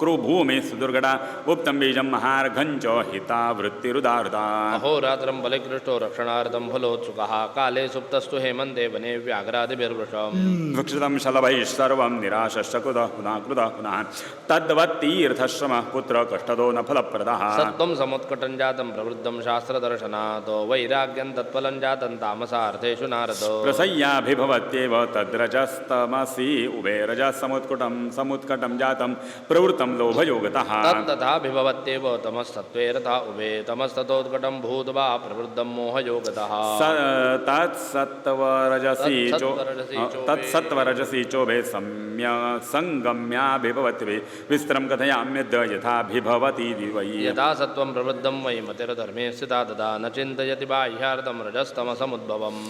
क्रुभूमिः सुदुर्घटा उक्तं बीजं महार्घञ्च हिता वृत्ति स्तुतिरुदाहृता अहोरात्रं बलिकृष्टो रक्षणार्थं फलोत्सुकः काले सुप्तस्तु हेमन्ते वने व्याघ्रादिभिर्वृषम् भक्षितं शलभैः सर्वं निराशश्च कृतः पुनः तद्वत्तीर्थश्रमः पुत्रकष्टदो न फलप्रदः सत्त्वं समुत्कटं जातं प्रवृद्धं शास्त्रदर्शनात् वैराग्यं तत्फलं जातं तामसार्थेषु नारद प्रसय्याभिभवत्येव तद्रजस्तमसि उभे रजः समुत्कटं जातं प्रवृत्तं लोभयोगतः तत्तथाभिभवत्येव तमस्तत्त्वे रथा उभे तमस्ततोत्कटं भूत्वा प्रवृद्धं मोहयोगतः तत्सत्वरजसि चोभे संगम्याभिभवति विस्तरं कथयाम्यद्य यथाभिभवति वै यथा सत्त्वं प्रवृद्धं वै मतिर्धर्मे स्थिता तदा न चिन्तयति बाह्यार्थं रजस्तमसमुद्भवम्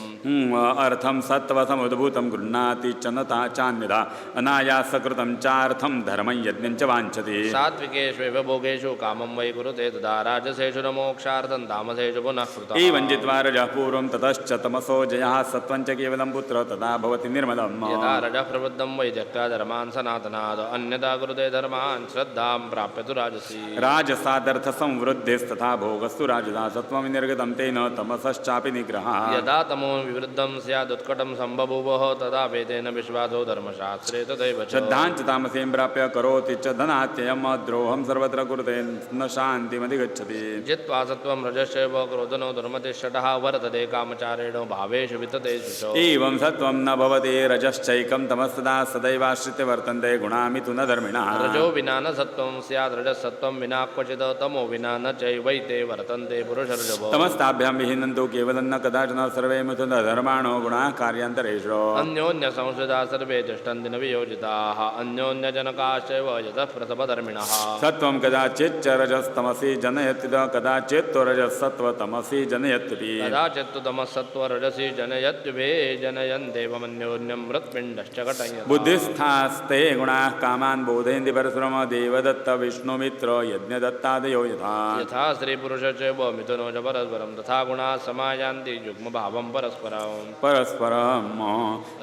अर्थं सत्त्वसमुद्भूतं गृह्णाति च न चान्यथा अनायासकृतं चार्थं धर्मं यज्ञं च वाञ्छति सात्विकेष्वेव भोगेषु कामं वै कुरुते तदा राजसेषु न मोक्षार्थं तामसेषु पुनः कृतः एवं जित्वा रजः पूर्वं ततश्च तमसो जयः सत्त्वं च केवलं पुत्र तदा भवति निर्मलम् यदा रजः प्रवृद्धं वै त्यक्त्वा धर्मान् सनातनात् अन्यथा कुरुते धर्मान् श्रद्धां प्राप्य तु राजसी राजसादर्थसंवृद्धिस्तथा भोगस्तु राजसा सत्त्वं निर्गतं तेन तमसश्चापि निग्रहः यदा तमो विवृद्धं स्यादुत्कटं सम्बभूवः तदा वेदेन विश्वासो धर्मशास्त्रे तथैव च श्रद्धाञ्च तामसीं प्राप्य करोति च धनात्ययं द्रोहं सर्वत्र कुरुते न शान्तिमधिगच्छति जित्वा सत्त्वं रजश्चैव क्रोधनो दुर्मतिष्ठटः वर्तते कामचारेण भावेषु विततेषु च एवं सत्त्वं न भवति रजश्चैकं तमस्तदा सदैवाश्रित्य वर्तन्ते गुणामितु न धर्मिणः रजो विना न सत्त्वं स्यात् रजसत्त्वं विना क्वचित् तमो विना न चैवैते वर्तन्ते पुरुषर्षभो तमस्ताभ्यां विहीनं तु केवलं न कदाचन सर्वे मिथुन धर्माणो गुणाः कार्यान्तरेषु अन्योन्यसंसृता सर्वे तिष्ठन्ति न वियोजिताः अन्योन्यजनकाश्चैव यतः प्रसवधर्मिणः सत्त्वं कदाचिच्च रजस्तमसि जनयति कदाचित् रजसत्त्वतमसि जनयत्यपि कदाचित् तमसत्त्वरजसि जनयत्युभे जनयन्तेवमन्योन्यं मृत्पिण्डश्च घटयति बुद्धिस्थास्ते गुणाः कामान् बोधयन्ति परस्परं देवदत्त विष्णुमित्र यज्ञदत्तादयो यथा यथा स्त्रीपुरुषश्चैव मिथुनो च परस्परं तथा गुणाः समायान्ति युग्मभावं परस्परं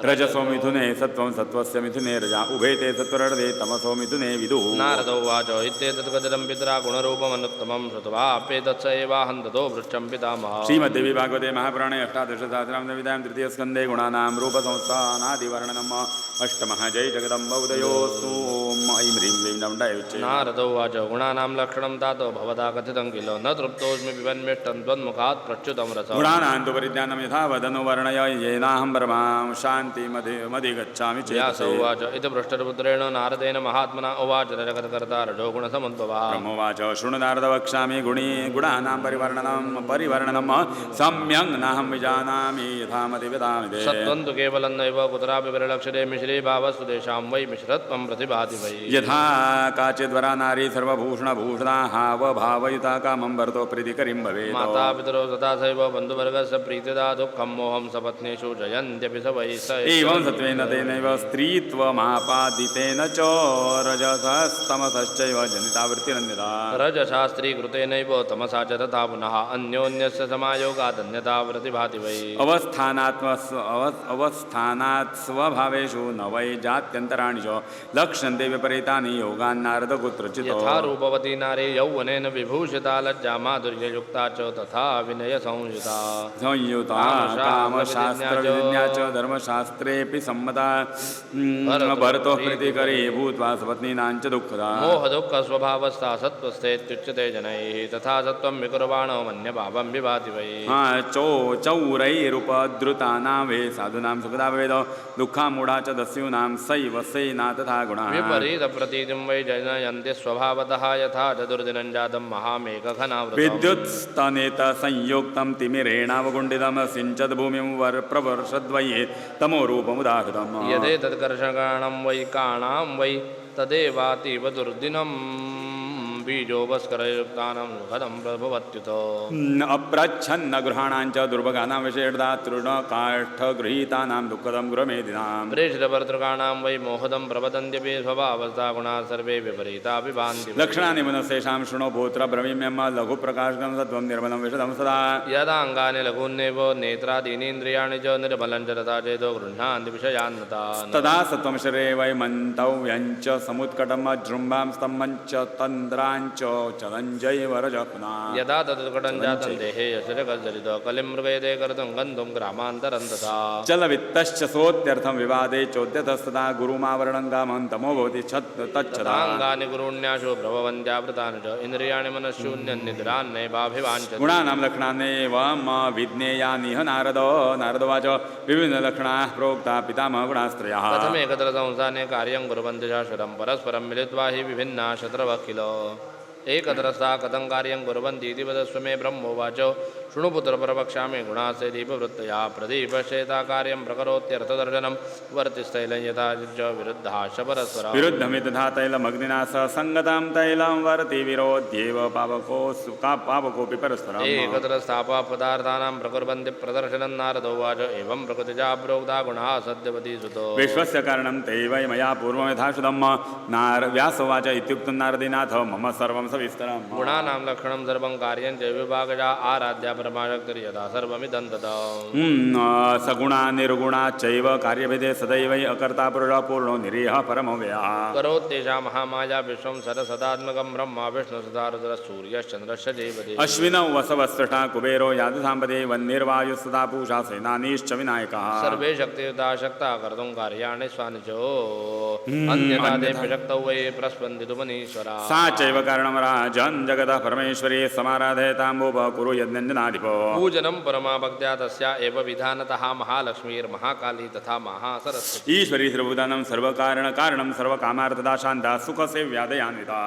रजसो मिथुने सत्त्वं सत्त्वस्य मिथुने रजा उभे ते सत्त्वरजसे तमसो मिथुने विदुः नारदो उवाच इत्येतत्कथितं पितरा गुणरूपमनुत्तमं श्रुत्वा अप्येतत्स एवाहं ततो वृक्षं पितामहः श्रीमद्देवी भागवते महापुराणे अष्टादशसहस्रां विधां तृतीयस्कन्धे गुणानां रूपसंस्थानादिवर्णनम् अष्टमः जय जगदम्ब उदयोस्तु ऐं ह्रीं क्लीं डमडाय उच्चे नारदो उवाच गुणानां लक्षणं तात भवता कथितं किल न तृप्तोऽस्मि पिबन्मिष्टं त्वन्मुखात् प्रच्युतं रसं गुणानां तु परिज्ञानं यथा वदनु वर्णय येनाहं परमां शान्तिमधिगच्छामि व्यास चेतसे उवाच इति पृष्ठपुत्रेण नारदेन महात्मना उवाच जगत्कर्ता रजोगुणसमुद्भवः ब्रह्मोवाच शृणु नारद वक्ष्यामि गुणानां परिवर्णनं सम्यङ् नाहं विजानामि यथा मति वदामि ते सत्त्वं तु केवलं नैव कुत्रापि विरलक्षते मिश्रीभावस्तु तेषां वै मिश्रत्वं प्रतिभाति वै यथा काचिद्वरा नारी सर्वभूषणभूषणा हावभावयुता कामं वरतो प्रीतिकरीं भवेत् माता पितरो तथा सैव बन्धुवर्गस्य प्रीतिदा दुःखं मोहं सपत्नीषु जयन्त्यपि स वै स एवं सत्त्वेन तेनैव स्त्रीत्वमापादितेन च रजसस्तमसश्चैव जनितावृत्तिरन्यथा रजसा स्त्रीकृतेनैव तमसा च तथा पुनः अन्योन्यस्य समायोगादन्यथा प्रतिभाति वै अवस्थानात् स्वभावेषु न वै जात्यन्तराणि च लक्ष्यन्ते विपरीतानि योगान्नारद कुत्रचित् यथा रूपवती नारी यौवनेन विभूषिता लज्जा माधुर्ययुक्ता च तथा विनयसंयुता कामशास्त्रविज्ञा च धर्मशास्त्रेऽपि सम्मता भरतो प्रीतिकरी भूत्वा सपत्नीनां च दुःखदा मोहदुःखस्वभावस्था सत्त्वस्थेत्युच्यते जनैः तथा सत्त्वं विकुर्वाणो मन्यभावं विभाति वै चौरैरुपद्रुतानां वे साधूनां सुखदा भवेद दुःखामूढा च दस्यूनां सैव सेना तथा गुणाः विपरीतप्रतीतिं वै जनयन्ति स्वभावतः यथा चतुर्दिनं जातं महामेघघनावृतम् विद्युत्स्तनेत संयुक्तं तिमिरेणावगुण्डितं सिञ्चद् भूमिं प्रवर्षद्वये तमो रूपमुदाहृतम् यदेतत्कर्षकाणां वै काणां वै तदेवातीव दुर्दिनं बीजोपस्करयुक्तानां सुखदं प्रभवत्युत अप्रच्छन्न गृहाणां च दुर्भगानां विषेर्धा तृणकाष्ठगृहीतानां दुःखदं गृहमेदिनां प्रेषितभर्तृकाणां वै मोहदं प्रवदन्त्यपि स्वभावस्था गुणाः सर्वे विपरीता विभान्ति लक्षणानि मनस्तेषां शृणो भूत्र ब्रवीम्यं लघुप्रकाशकं सत्त्वं निर्मलं विशदं सदा यदाङ्गानि लघून्नेव नेत्रादीनीन्द्रियाणि च निर्मलं च तथा चेतो गृह्णान्ति विषयान्नता तदा सत्त्वं शरीरे वै मन्तव्यञ्च समुत्कटम् अजृम्भां स्तम्भं च तन्द्राणि काञ्च चलञ्जैवरजपुना यदा तत्कटं जातं देहे यशजगज्जलित कलिं मृगयते कर्तुं गन्तुं ग्रामान्तरं तथा चलवित्तश्च सोत्यर्थं विवादे चोद्यतस्तदा गुरुमावरणङ्गामं तमो भवति तच्छदा तदाङ्गानि गुरूण्याशु प्रभवन्त्यावृतानि च इन्द्रियाणि मनश्शून्यन्निद्रान्नैवाभिवाञ्छति गुणानां लक्षणान्येवं विज्ञेयानिह नारदवाच विभिन्नलक्षणाः प्रोक्ता पितामह गुणास्त्रयः कथमेकत्र संस्थाने कार्यं कुर्वन्ति शाश्वतं परस्परं मिलित्वा हि विभिन्ना शत्रवः किल एकत्रस्था कथं कार्यं कुर्वन्ति इति वदस्व मे ब्रह्मोवाच शृणुपुत्र प्रवक्ष्यामि गुणास्ते दीपवृत्तया प्रदीपश्चेता कार्यं प्रकरोत्यर्थदर्शनं वर्तिस्तैलं यथा च विरुद्धाश्च परस्परं विरुद्धमिति तथा तैलमग्निना सह सङ्गतं तैलं वर्ति विरोध्येव पावकोऽपि परस्परम् एकत्र स्थापा पदार्थानां प्रकुर्वन्ति प्रदर्शनं नारदोवाच एवं प्रकृतिजा प्रोक्ता गुणाः सत्यवती सुतो विश्वस्य कारणं तैवै मया पूर्वं यथा श्रुतं व्यासोवाच इत्युक्तं नारदीनाथ मम सर्वं सविस्तरम् गुणानां लक्षणं सर्वं कार्यं च विभागजा आराध्या परमाशक्तिर्यथा सर्वमिदं तदा सगुणा निर्गुणा चैव कार्यभेदे सदैवै अकर्ता पुरुषः पूर्णो निरीहः परमव्ययः करोत्येषा महामाया विश्वं सरसदात्मकं ब्रह्मा विष्णुसुधारुद्रः सूर्यश्चन्द्रश्च देवते अश्विनौ वसवस्त्रष्टा कुबेरो यादसाम्पदे वह्निर्वायुस्तदा पूषा सेनानीश्च विनायकः सर्वे शक्तियुता शक्ता कर्तुं कार्याणि स्वानि च अन्यथा तेऽपि शक्तौ वै प्रस्पन्दितुमनीश्वरा सा चैव कारणं राजन् जगतः परमेश्वरी समाराधयताम्बोपकुरु यज्ञञ्जनाधिपो पूजनं परमा भक्त्या तस्या एव विधानतः महालक्ष्मीर्महाकाली तथा महासरस्वती ईश्वरी सर्वभूतानां सर्वकारणं सर्वकामार्थदा शान्ता सुखसेव्यादयान्विता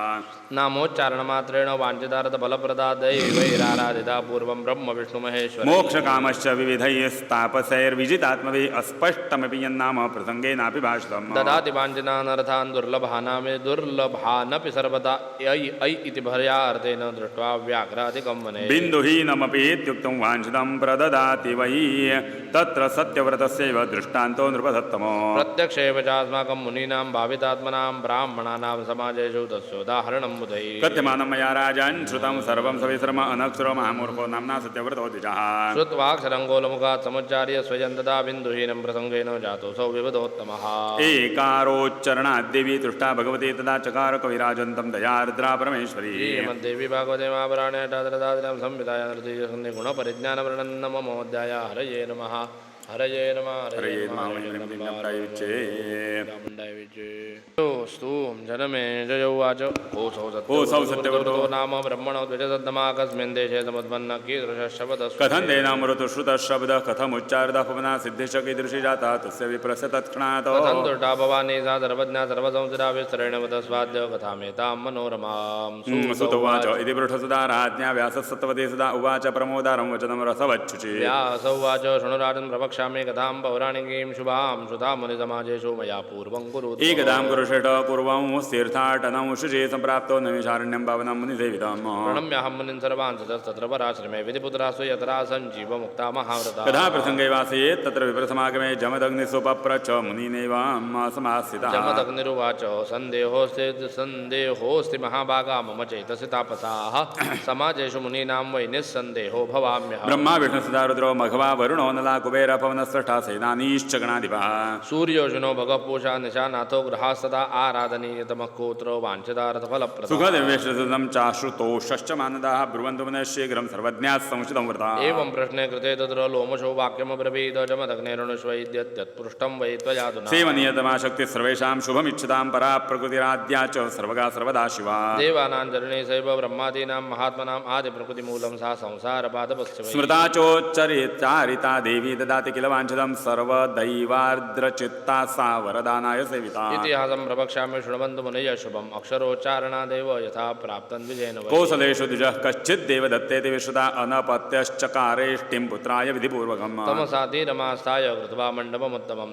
नामोच्चारणमात्रेण वाञ्छितार्थफलप्रदा दैवैराराधिता पूर्वं ब्रह्म विष्णुमहेश्वर मोक्षकामश्च विविधैस्तापसैर्विजितात्मभिः अस्पष्टमपि यन्नाम प्रसङ्गेनापि भाषितम् ददाति वाञ्छितानर्थान् दुर्लभानामे दुर्लभानपि सर्वदा ऐ इति भर्यार्थेन दृष्ट्वा व्याघ्रादिकं वने बिन्दुहीनमपि इत्युक्तं वाञ्छितं प्रददाति वै तत्र सत्यव्रतस्यैव दृष्टान्तो नृपदत्तमो प्रत्यक्षेव चास्माकं मुनीनां भावितात्मनां ब्राह्मणानां समाजेषु तस्योदाहरणं बुधै कथ्यमानं मया राजन् श्रुतं सर्वं सविश्रम अनक्षरो महामूर्खो नाम्ना सत्यव्रतो द्विजः श्रुत्वाक्षरङ्गोलमुखात् समुच्चार्य स्वयं तदा बिन्दुहीनं प्रसङ्गेन जातोऽसौ विवदोत्तमः एकारोच्चरणाद्देवी तुष्टा भगवती तदा चकार कविराजन्तं दयार्द्रा परमेश्वरी श्रीमद्देवी भागवते महापुराणे अष्टादशदादिनां संहितायां गुणपरिज्ञानवर्णनं नमोऽध्याय हरये नमः हरये नमः हरये स्तु जनमे जय उवाच कोऽसौ सत्यव्रतो नाम ब्रह्मणो द्विजदत्तमाकस्मिन् देशे समुत्पन्न कीदृशशब्दः कथं तेनामृतो श्रुतशब्दः कथमुच्चारितः पवना सिद्धिश्च कीदृशी जाता तस्य विप्रस्य तत्क्षणात् कथं दुष्टा भवानी सा सर्वज्ञा सर्वसंस्थिता विस्तरेण वदस्वाद्य कथामेतां मनोरमां सुतोवाच इति पृष्ठसुधा राज्ञा व्यासः सत्तवती सदा उवाच प्रमोदारं वचनं रसवच्छुचि व्यास उवाच शृणुराजन् प्रवक्ष्यामि कथां पौराणिकीं शुभां श्रुतां मुनिसमाजेषु मया पूर्वं कुरु एकदां कुरुषेट पूर्वं तीर्थाटनं शुचि सम्प्राप्तो नैमिषारण्यं पावनं मुनिसेवितम् प्रणम्यहं मुनिन् सर्वान् ततस्तत्र पराश्रमे विधिपुत्रासु यत्रा सञ्जीवमुक्ता महाव्रता कदा प्रसङ्गे वासीत् तत्र विप्रसमागमे जमदग्निसुपप्रच मुनिनैवं समास्थितः जमदग्निरुवाच सन्देहोऽस्ति महाभागा मम चैतसि तापसाः समाजेषु मुनीनां वै निस्सन्देहो भवाम्यहम् ब्रह्मा विष्णुसुधा रुद्रो मघवा वरुणो नला कुबेर पवनस्रष्टा सेनानीश्च गणाधिपः सूर्योजनो भगपूषा निशानाथो गृहास्तदा आराधनीयतमः कोत्रो वाञ्छितार्थफलप्रदः सुखदिव्यश्रुतं चाश्रुतोषश्च मानदाः ब्रुवन्तु पुनः शीघ्रं सर्वज्ञाः संस्कृतं व्रता एवं प्रश्ने कृते तत्र लोमशो वाक्यमब्रवीद जमदग्नेरुणुष्वैद्यत्पृष्टं वै त्वयाधुना सेवनीयतमा शक्तिः सर्वेषां शुभमिच्छतां परा प्रकृतिराद्या च सर्वगा सर्वदा शिवा देवानां जननी सैव ब्रह्मादीनां महात्मनाम् आदिप्रकृतिमूलं सा संसारपादपस्य स्मृता चोच्चरिता देवी ददाति किल वाञ्छितं सर्वदैवार्द्रचित्ता सा वरदानाय सेविता इतिहासं प्रवक्ष्यामि शृण्वन्तु मुनयः शुभम् अक्षरोच्चारणादेव यथा प्राप्तं द्विजेन वै कौसलेषु द्विजः कश्चिद्देव दत्तेति विश्रुता अनपत्यश्चकारेष्टिं पुत्राय विधिपूर्वकम् तमसा धीरमास्थाय कृत्वा मण्डपमुत्तमं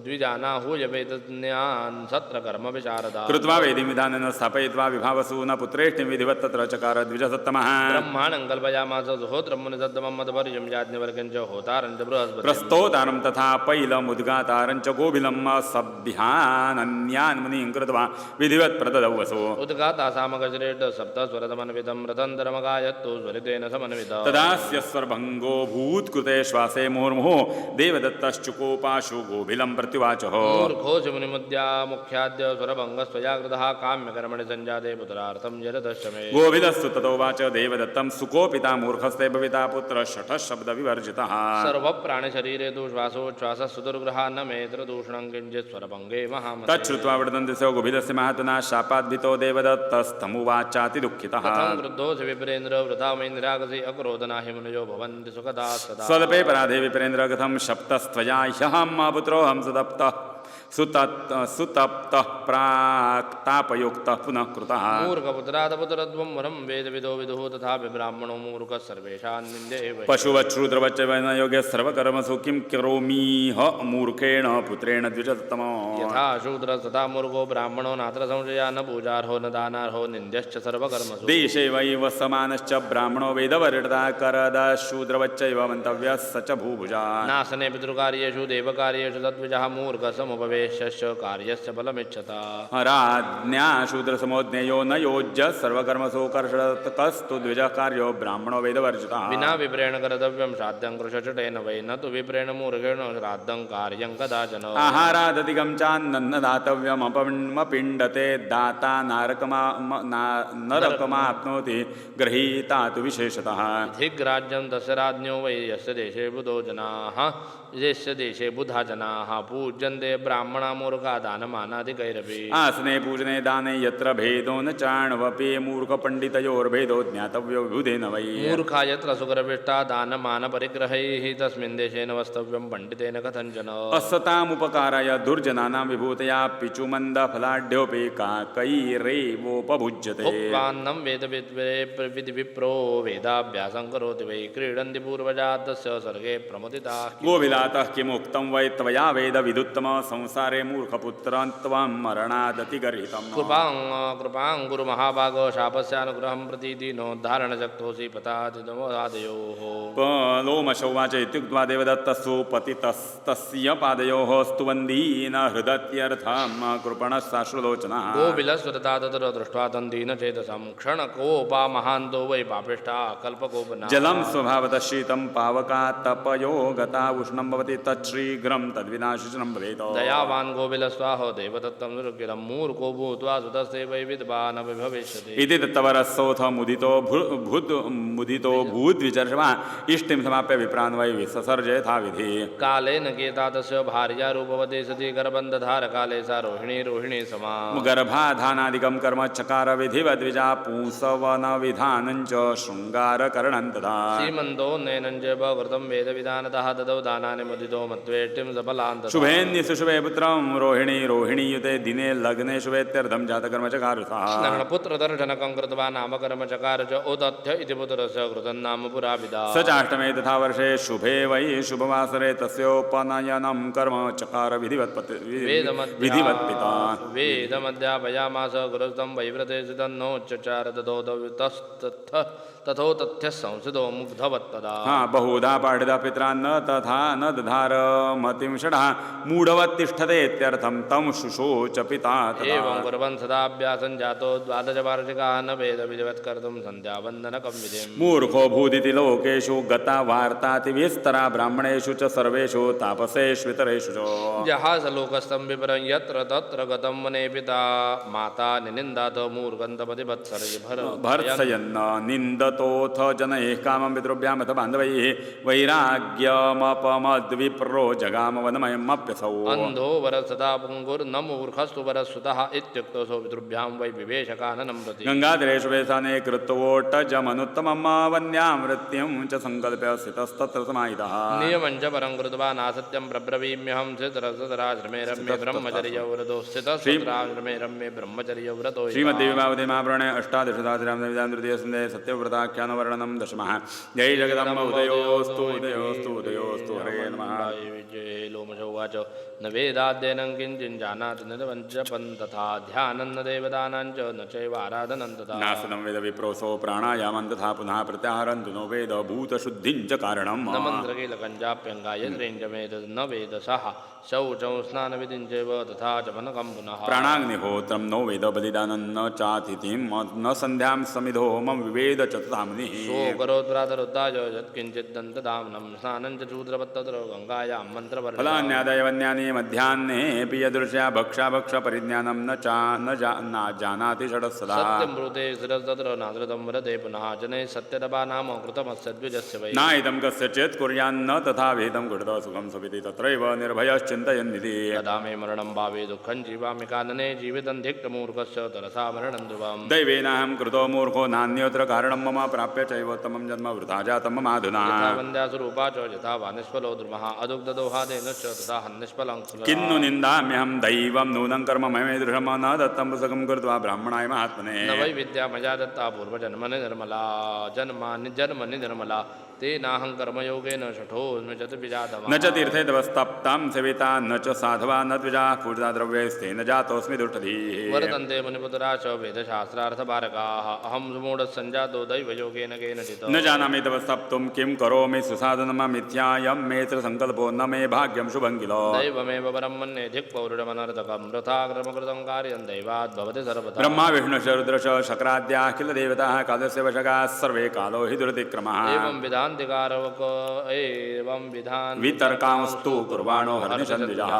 द्विजानाहूय वेदज्ञान् सत्रकर्म विशारदा कृत्वा वेदिं विधानेन स्थापयित्वा विभावसु न पुत्रेष्टिं विधिवत् तत्र चकार द्विजसत्तमः ब्रह्माणं कल्पयामास सुहोत्रं मुनिसत्तमं मदपर्यं याज्ञवल्क्यं च होतारं च शान्ति बृहस्पति प्रस्तोतारं तथा पैलमुद्गातारं च गोभिलं सभ्यानन्यान् मुनिं कृत्वा विधिवत् प्रददौ वसो उद्गाता सामगजरेट सप्तस्वरतमन्वितं रतन्तरमगायत्तु स्वरितेन समन्वितः तदास्य स्वरभङ्गो भूत्कृते श्वासे मुहुर्मुहुः देवदत्तश्चुकोपाशु गोभिलं प्रत्युवाचः मूर्खोऽसि मुनिमुद्या मुख्याद्य स्वरभङ्गस्त्वया कृतः काम्यकर्मणि सञ्जाते पुत्रार्थं जरदशमे गोभिदस्तु ततोवाच देवदत्तं सुकोपिता मूर्खस्ते भविता पुत्र शठः शब्दविवर्जितः सर्वप्राणिशरीरे तु श्वासोच्छ्वासः सुदुर्ग्रहा न मेत्र दूषणं किञ्चित् स्वरभङ्गे महामते तच्छ्रुत्वा वर्धन्ति स गोभिदस्य महात्मना शापाद्भितो देवदत्तस्तमुवाचाति दुःखितः कथं क्रुद्धोऽसि विप्रेन्द्र वृथा मैन्द्रागसि अक्रोधना हि मुनयो भवन्ति सुखदा सदा स्वल्पे पराधे विप्रेन्द्र कथं शप्तस्त्वया ह्यहं पुत्रोऽहं सुतप्तः प्राक्तापयुक्तः पुनः कृतः मूर्खपुत्रादपुत्रत्वं वरं वेदविदो विदुः तथापि ब्राह्मणो मूर्खः सर्वेषां निन्देव पशुवच्छ्रुद्रवच्च न योग्य सर्वकर्मसु किं करोमीह मूर्खेण पुत्रेण द्विजोत्तमो यथा शूद्रः तथा मूर्खो ब्राह्मणो नात्र संशया न पूजार्हो न दानार्हो निन्द्यश्च सर्वकर्मसु देशे वैव समानश्च ब्राह्मणो वेदवर्णता करदशूद्रवच्चैव मन्तव्यः स च भूभुजा नासने पितृकार्येषु देवकार्येषु तद्विजः मूर्खः समुपवेश्यश्च कार्यस्य फलमिच्छता राज्ञा शूद्रसमोज्ञेयो न योज्य सर्वकर्मसु कर्षकस्तु द्विजः कार्यो ब्राह्मणो वेदवर्जितः विना विप्रेण कर्तव्यं श्राद्धं कृशचटेन वै न तु विप्रेण मूर्खेण श्राद्धं कार्यं कदाचन आहारादधिकं चान्न दातव्यमपिण्डते दाता नरकमाप्नोति गृहीता तु विशेषतः धिग्राज्यं तस्य राज्ञो वै यस्य देशे बुधो जनाः यस्य देशे बुधा जनाः पूज्यन्ते ब्राह्मणा मूर्खा दानमानादिकैरपि आसने पूजने दाने यत्र भेदो न चाण्वपि मूर्खपण्डितयोर्भेदो ज्ञातव्यो विबुधेन वै मूर्खा यत्र सुकरपिष्टा दानमानपरिग्रहैः तस्मिन् देशेन वस्तव्यं पण्डितेन कथञ्चन असतामुपकाराय दुर्जनानां विभूतया पिचुमन्दफलाढ्योऽपि काकैरेवोपभुज्यते भुक्त्वान्नं विधिविप्रो वेदाभ्यासं करोति वै क्रीडन्ति पूर्वजा तस्य सर्गे प्रमुदिताः गोविलातः किमुक्तं वै त्वया वेदविदुत्तम संसारे मूर्खपुत्रं मरणादतिगर्हितम् कृपां गुरु महाभागो शापस्यानुग्रहं प्रति दीनोद्धारणशक्तोऽसि पतादिदमोदादयोः लोमशौवाच इत्युक्त्वा देवदत्तस्तु पतितस्तस्य पादयोः स्तुवन्दीन हृदत्यर्थं कृपणः साश्रुलोचनः गोविलस्वरता तत्र दृष्ट्वा तन्दीनचेतसं क्षणकोपा महान्तो वै पापिष्ठा कल्पकोपना जलं स्वभावतः शीतं पावकात्तपयो गता उष्णं भवति तच्छीघ्रं तद्विनाशनं भवेत् दयावान् गोविलस्वाहो देवदत्तं दुर्गिरं मूर्खो भूत्वा सुतस्ते वै विद्वान् भविष्यति इति दत्तवरसोऽथ मुदितो भूद्विचर्षमा इष्टिं समाप्य विप्रान् वै विससर्ज यथाविधि कालेन केता तस्य भार्या रूपवती सती गर्भन्धधार काले सा रोहिणी समा गर्भाधानादिकं कर्म चकार विधिवद्विजा पुंसवनविधानं च शृङ्गारकरणं तथा सीमन्तो नैनं च भवकृतं वेदविधानतः ददौ दानानि मुदितो मत्वेष्टिं सफलान्तः शुभेन्निशुशुभे पुत्रं रोहिणीयुते दिने लग्ने शुभेत्यर्थं जातकर्मचकारसः पुत्रदर्शनकं कृत्वा नामकर्मचकार च ओदथ्य इति पुत्रस्य कृतं नाम पुराविदा स चाष्टमे तथा वर्षे शुभे वै शुभवासरे तस्योपनयनं कर्म चकार विधिवत् पिता वेदमध्यापयामास गुरुस्तं वैव्रते सितन्नोच्चचार तथो तथ्यः संसितो मुग्धवत्तदा बहुधा पाठिता पित्रा न तथा न दधार मतिं षडः मूढवत्तिष्ठतेत्यर्थं तं शुशोच पिता एवं कुर्वन् सदाभ्यासं जातो द्वादशवार्षिकाः न वेदविधिवत्कर्तुं सन्ध्यावन्दनकं विधिम् मूर्खो भूदिति लोकेषु गता वार्तातिविस्तरा ब्राह्मणेषु च सर्वेषु तापसेष्वितरेषु च जहासलोकस्थं विपरं यत्र तत्र गतं वने पिता माता निनिन्दात मूर्खन्तपति भर्त्सयन्न निन्दतोऽथ जनैः कामं पितृभ्यामथ बान्धवैः वैराग्यमपमद्विप्रो जगाम वनमयमप्यसौ अन्धो वरसदा पुङ्गुर्न मूर्खस्तु वरस्वतः इत्युक्तो सो पितृभ्यां वै विवेशकाननं प्रति गङ्गाधरेषु वेशाने कृत्वोट्टजमनुत्तमं वन्यां मृत्युं च सङ्कल्प्य स्थितस्तत्र समाहितः नियमं च परं कृत्वा नासत्यं प्रब्रवीम्यहं स्थितरसदराश्रमे रम्ये ब्रह्मचर्यव्रतो स्थितराश्रमे रम्ये ब्रह्मचर्यव्रतो श्रीमद्देवी महापुराणे अष्टादशसहस्रां तृतीयस्कन्धे सत्यव्रता तदुपाख्यानवर्णनं दशमः जय जगदम्ब उदयोस्तु उदयोस्तु उदयोस्तु हरे नमः विजय लोमशोवाच न वेदाध्ययनं किञ्चिञ्जानाति न वञ्चपन् तथा ध्यानं न देवदानां च न चैव आराधनं तथा नासनं वेद विप्रोसो प्राणायामं तथा पुनः प्रत्याहारन्तु नो वेद भूतशुद्धिं च कारणम् न मन्त्रकीलकञ्जाप्यङ्गायत्रेञ्जमेतद् न वेदसः शौचं स्नानविधिं चैव तथा च मनकं पुनः प्राणाग्निहोत्रं नो वेद बलिदानं न चातिथिं न सन्ध्यां समिधो होमं विवेद च तथामुनिः सोऽकरोत्प्रातरुद्धाय यत्किञ्चिद्दन्तदाम्नं स्नानं च शूद्रवत्तत्र गङ्गायां मन्त्रवर्णः फलान्यादाय वन्यानि मध्याह्ने पियदृश्या भक्षाभक्षपरिज्ञानं न जानाति षडः सदा सत्यं ब्रूते शिरस्तत्र नादृतं वरते पुनः जनैः सत्यतपा नाम कृतमस्य द्विजस्य वै नायितं कस्यचित् कुर्यान्न तथा वेदं कृत सुखं सविति तत्रैव निर्भयश्चिन्तयन्निति यदा मे मरणं भावे दुःखं जीवामि कानने जीवितं धिक्तमूर्खस्य तरसा मरणं ध्रुवम् दैवेनाहं कृतो मूर्खो नान्यत्र कारणं मम प्राप्य चैवोत्तमं जन्म वृथा जातं ममाधुना यथा वन्द्यासुरूपा च यथा वा निष्फलो द्रुमः अदुग्धदोहादेनश्च तथा हन्निष्फलं किन्नु निन्दाम्यहं दैवं नूनं कर्म ममेदृशं न दत्तं पुस्तकं कृत्वा ब्राह्मणाय महात्मने न वै विद्या मया दत्ता पूर्वजन्मनि निर्मला जन्मनि निर्मला तेनाहं कर्मयोगेन शठोऽस्मि च विजातः न च तीर्थे तपस्तप्तां सेविता न च साधवा न द्विजाः पूजिता द्रव्यैस्तेन जातोऽस्मि दुष्टधीः वर्तन्ते मुनिपुत्रा च वेदशास्त्रार्थपारकाः अहं सुमूढसञ्जातो दैवयोगेन केनचित् न जानामि तपस्तप्तुं किं करोमि सुसाधनममिथ्यायं मेऽत्र सङ्कल्पो न मे भाग्यं शुभं किल दैवमेव परं मन्ये धिक्पौरुषमनर्थकं वृथा कर्मकृतं कार्यं दैवात् भवति सर्वथा ब्रह्मा विष्णुश्च रुद्रश्च शक्राद्याः किल देवताः कालस्य वशकाः सर्वे कालो हि दुरतिक्रमः एवं विधान वितर्कांस्तु कुर्वाणो हर्निषन्द्विजः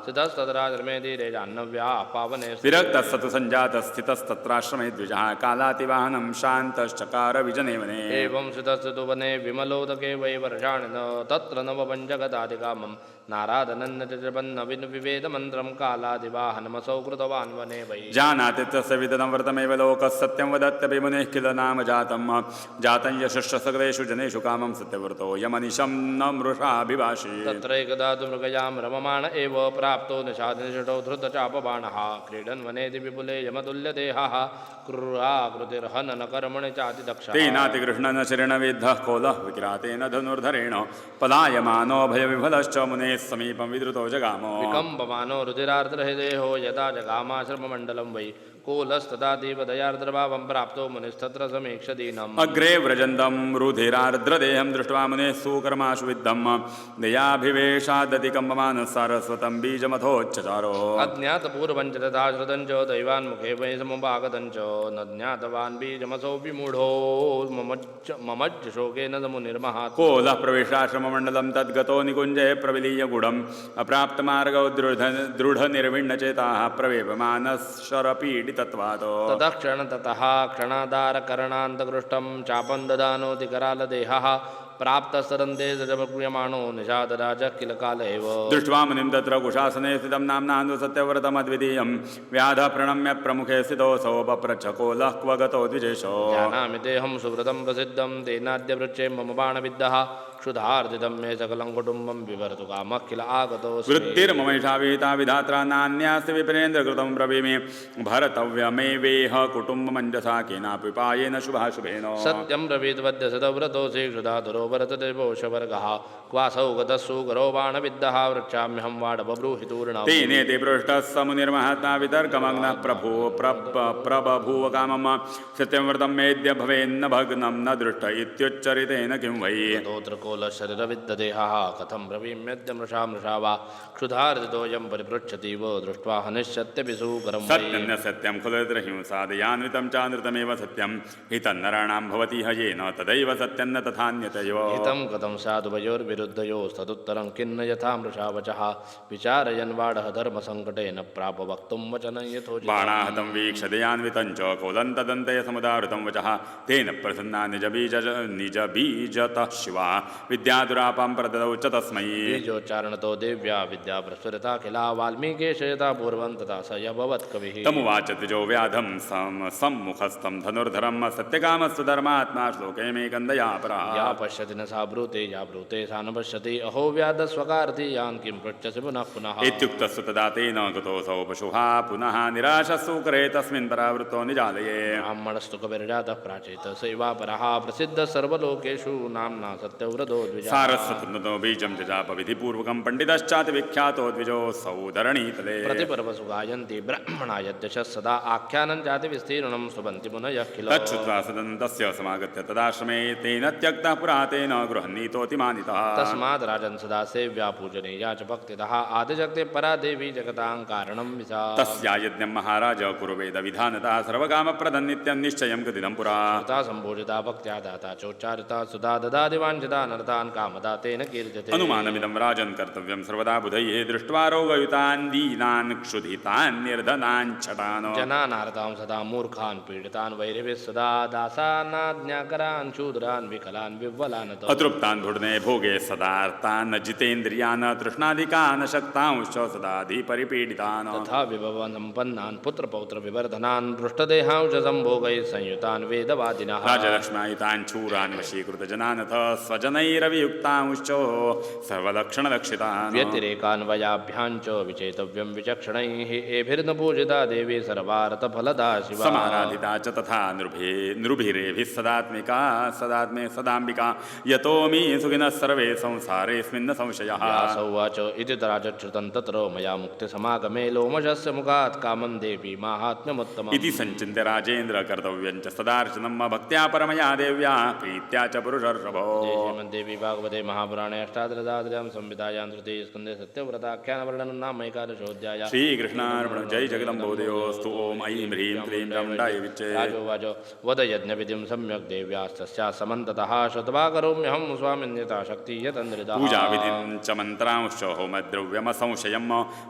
सितस्तत्राश्रमे धीरे जाह्नव्या पावने विरक्तस्तु सञ्जातस्थितस्तत्राश्रमे द्विजः कालातिवाहनं शान्तश्चकार विजने वने एवं सितस्तु वने विमलोदके वै वर्षाणि न तत्र नवपञ्चगताधिकामं नारादनन्न च जपन्न विवेदमन्त्रं कालादिवाहनमसौ कृतवान् वने वै जानाति तस्य विदनं व्रतमेव लोकः सत्यं वदत्यपि मुनिः किल नाम जातं यशश्च सकलेषु जनेषु कामं सत्यव्रतो यमनिशं न मृषाभिभाषि तत्रैकदा तु मृगयां रममाण एव प्राप्तो निषादनिषटो धृतचापबाणः क्रीडन् वनेति विपुले यमतुल्यदेहः क्रूराकृतिर्हननकर्मणि चातिदक्षः तेनातिकृष्णन् शरणविद्धः कोलः विकिरातेन धनुर्धरेण पलायमानो भयविफलश्च मुनेः समीपं विद्रुतो जगामो विकम्पमानो रुधिरार्द्रहृदेहो यदा जगामाश्रममण्डलं वै कोलस्तदातीव दयार्द्रभावं प्राप्तो मुनिस्तत्र समीक्ष दीनम् अग्रे व्रजन्तं रुधिरार्द्रदेहं दृष्ट्वा मुनेः सुकर्माशु विद्धं दयाभिवेशादतिकम्पमानः सारस्वतं बीजमथोच्चचारो अज्ञातपूर्वं च तथा श्रुतं च दैवान्मुखे वै समुपागतं च न ज्ञातवान् बीजमसौ विमूढो ममज्जशोकेन समुनिर्महात् कोलः प्रविष्टाश्रममण्डलं तद्गतो निकुञ्जे प्रविलीय गुढम् अप्राप्तमार्गौ दृढनिर्विण्णचेताः प्रवेपमानशरपीडितत्वात् ततः क्षणादारकरणान्तकृष्टं चापं ददानोति करालदेहः प्राप्तस्तरन्ते सजमक्रियमाणो निषादराजः किल काल एव दृष्ट्वा मुनिं तत्र कुशासने स्थितं नाम्नान्दु सत्यव्रतमद्वितीयं व्याधः प्रणम्य प्रमुखे स्थितोऽसौ बप्रच्छ कोलः क्व गतो द्विजेशो जानामि तेऽहं सुव्रतं प्रसिद्धं तेनाद्य वृक्षे मम बाणविद्धः क्षुधार्जितं मे सकलं कुटुम्बं विभर्तु कामः किल आगतो वृत्तिर्ममैषा विहिता विधात्रा नान्यास्ति विप्रेन्द्रकृतं ब्रवीमि भरतव्यमेवेह कुटुम्बमञ्जसा केनापि पायेन शुभाशुभेन सत्यं ब्रवीद्वद्यसतव्रतोऽसि क्षुधातुरो भरतदेवोषवर्गः क्वासौ गतस्सु करो बाणविद्धः वृक्षाम्यहं वाडबब्रूहितूर्णम् तेनेति पृष्टः स मुनिर्महात्मा वितर्कमग्नः प्रबभूव कामम् सत्यं व्रतं मेद्य भवेन्न भग्नं न दृष्ट इत्युच्चरितेन किं वै शरीरविद्देहः कथं ब्रवीम्यद्य मृषा वा क्षुधार्जितोऽयं परिपृच्छतीव दृष्ट्वा हनिष्यत्यपि सुकरं सत्यं न सत्यं खुलद्रहिंसादयान्वितं चानृतमेव सत्यं हितन्नराणां भवति येन तदैव सत्यं न तथान्यतयो हितं कथं साधुवयोर्विरुद्धयोस्तदुत्तरं किन्न यथा मृषा वचः विचारयन् वाडः धर्मसङ्कटेन प्राप वक्तुं वचनं यथोचितं बाणाहतं वीक्षदयान्वितं च कोलन्तदन्तय समुदाहृतं वचः तेन प्रसन्ना निजबीजतः शिवा विद्यादुरापां प्रददौ च तस्मै बीजोच्चारणतो देव्या विद्या प्रसुरता किला वाल्मीकेशयता पूर्वं तथा स यभवत् कविः तमुवाच द्विजो व्याधं सम्मुखस्थं धनुर्धरं सत्यकामस्तु धर्मात्मा श्लोके मे कन्दया परा या पश्यति न सा ब्रूते या ब्रूते सा न पश्यति अहो व्याधस्वकारति यान् किं पृच्छसि पुनः पुनः इत्युक्तस्तु तदा तेन गतोऽसौ पशुः पुनः निराशस्तु करे तस्मिन् परावृत्तो निजालये ब्राह्मणस्तु कविर्जातः प्राचेत सेवापरः प्रसिद्धः सर्वलोकेषु नाम्ना सत्यव्रतो द्विजः सारस्वतो बीजं जजाप विधिपूर्वकं पण्डितश्चाति विख्यातो द्विजोऽसौ धरणीतले प्रतिपर्वसु गायन्ति ब्राह्मणा यद्यशः सदा आख्यानं जाति विस्तीर्णं स्तुवन्ति मुनयः किल तच्छ्रुत्वा सदन्तस्य समागत्य तदाश्रमे तेन त्यक्तः पुरा तेन गृहन्नीतोऽतिमानितः तस्मात् राजन् सदा सेव्या पूजनीया च भक्तितः आदिशक्ति परा देवी जगतां कारणं विसा तस्या यज्ञं महाराज कुरुवेद विधानतः सर्वकामप्रदं नित्यं निश्चयं गदिनं पुरा कृता सम्भोजिता भक्त्या दाता चोच्चारिता सुधा ददाति वाञ्छिता नरतान् कामदा तेन कीर्त्यते अनुमानमिदं राजन् कर्तव्यं सर्वदा बुधैः दृष्ट्वा रोगयुतान् दीनान् क्षुधितान् निर्धनान् छटान् जनानार्तां सदा मूर्खान् पीडितान् वैरभिः सदा दासानाज्ञाकरान् शूद्रान् विकलान् विह्वलान् अतृप्तान् भुड्ने भोगे सदार्तान् जितेन्द्रियान् तृष्णाधिकान् शक्तांश्च सदाधिपरिपीडितान् तथा विभवान् सम्पन्नान् पुत्रपौत्रविवर्धनान् पृष्ठदेहांश सम्भोगैः संयुतान् वेदवादिनः राजलक्ष्म्यायुतान् शूरान् वशीकृतजनानथ स्वजनैरवियुक्तांश्च सर्वलक्षणलक्षितान् व्यतिरेकान्वयाभ्यां च विचेतव्यं विचक्षणैः एभिर्न पूजिता देवी सर्वार्थफलदा शिवा समाराधिता च तथा नृभिरेभिः सदात्मे सदाम्बिका यतोऽमि सुखिनः सर्वे संसारेऽस्मिन् न संशयः व्यास उवाच इति राजच्छ्रुतं तत्र मया मुक्तिसमागमे लोमशस्य मुखात् कामं देवी माहात्म्यमुत्तमम् इति सञ्चिन्त्य राजेन्द्र कर्तव्यं च सदार्चनं भक्त्या परमया देव्या प्रीत्या च पुरुषर्षभो श्रीमद्देवी भागवते महापुराणे अष्टादशदाद्र्यां संविधायां तृतीये स्कन्धे सत्यव्रताख्यानवर्णनं नाम एकादशोऽध्यायः श्रीकृष्णार्पण जय जगदम्बोदयोस्तु ॐ ऐं ह्रीं क्लीं चामुण्डाय विच्चे राजोवाच वद यज्ञविधिं सम्यक् देव्यास्तस्याः समन्ततः श्रुत्वा करोम्यहं स्वामिन्यता शक्तिः यतन्द्रितः पूजाविधिं च मन्त्रांश्च होमद्रव्यमसंशयं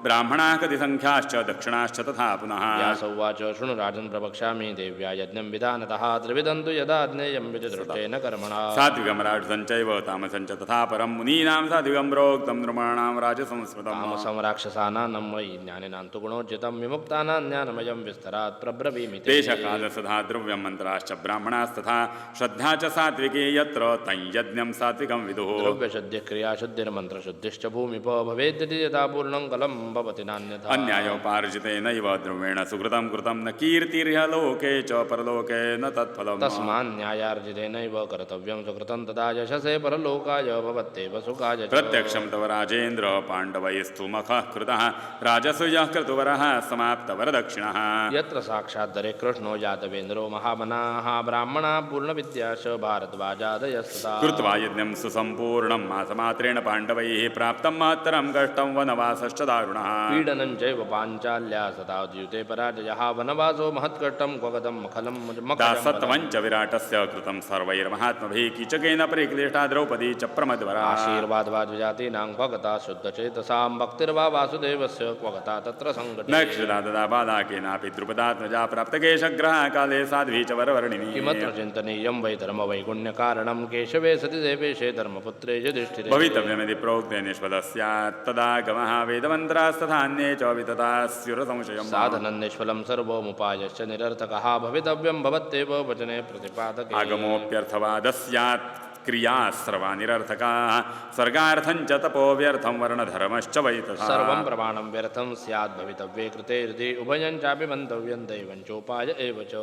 ब्राह्मणाः कतिसङ्ख्याश्च दक्षिणाश्च तथा पुनः व्यास उवाच शृणु राजन् प्रवक्ष्यामि देव्या यज्ञं विधानतः त्रिविधं तु यदा ज्ञेयं विधिदृष्टेन कर्मणा सात्विकं राजसं चैव तामसं च तथा परं मुनीनां सात्विकं प्रोक्तं नृमाणां राजसंस्मृतम् तामसं राक्षसानां मयि ज्ञानिनां तु गुणोज्जितं विमुक्तानां ज्ञानमयं विस्तरात् प्रब्रवीमि ते। देशकालसधा द्रव्यं मन्त्राश्च ब्राह्मणास्तथा श्रद्धा च सात्विके यत्र तं यज्ञं सात्विकं विदुः द्रव्यशुद्धिः क्रियाशुद्धिर्मन्त्रशुद्धिश्च भूमिपो भवेद्यति यथा पूर्णं कलं भवति नान्यथा अन्यायोपार्जितेनैव द्रव्येण सुकृतं कृतं न कीर्तिर्ह लोके च परलोके न तत्फलम् तस्मान्न्यायार्जितेनैव कर्तव्यं सुकृतं तदा यशसे परलोकाय भवत्येव सुखाय च। प्रत्यक्षं तव राजेन्द्र पाण्डवैस्तु मखः कृतः राजसूयः क्रतुवरः समाप्तवरदक्षिणः यत्र साक्षाद्धरे कृष्णो यादवेन्द्रो महामनाः ब्राह्मणा पूर्णविद्याश भारद्वाजादयस्तदा कृत्वा यज्ञं सुसम्पूर्णं मासमात्रेण पाण्डवैः प्राप्तं महत्तरं कष्टं वनवासश्च दारुणः पीडनं चैव पाञ्चाल्या सदा द्यूते पराजयः वनवासो महत्कष्टं क्वगदं मखलं दासत्वं च विराटस्य कृतं सर्वैर्महात्मभिः कीचकेन परिक्लिष्टा द्रौपदी च प्रमद्वरा आशीर्वादवाजुजातीनां क्वगता शुद्धचेतसां भक्तिर्वा वासुदेवस्य क्वगता तत्र सङ्गते न क्षुदा तदा बालाकेनापि द्रुपदात्मजा प्राप्तकेशग्रहकाले साध्वी च वरवर्णिनी किमत्र चिन्तनीयं वै धर्मवैगुण्यकारणं केशवे सति देवेशे धर्मपुत्रे युधिष्ठिरे भवितव्यमिति प्रोक्ते निष्फलः स्यात् तदा गमः वेदमन्त्रास्तथान्ये च विततास्युरसंशयम् साधनं निष्फलं सर्वमुपायश्च निरर्थकः भवितव्यं भवत्येव वचने प्रतिपादके आगमोऽप्यर्थवादः स्यात् क्रियास्रवा निरर्थकाः स्वर्गार्थं च तपो व्यर्थं वर्णधर्मश्च वै तथा सर्वं प्रमाणं व्यर्थं स्यात् भवितव्ये कृते हृदि उभयं चापि मन्तव्यं दैवं चोपाय एव च।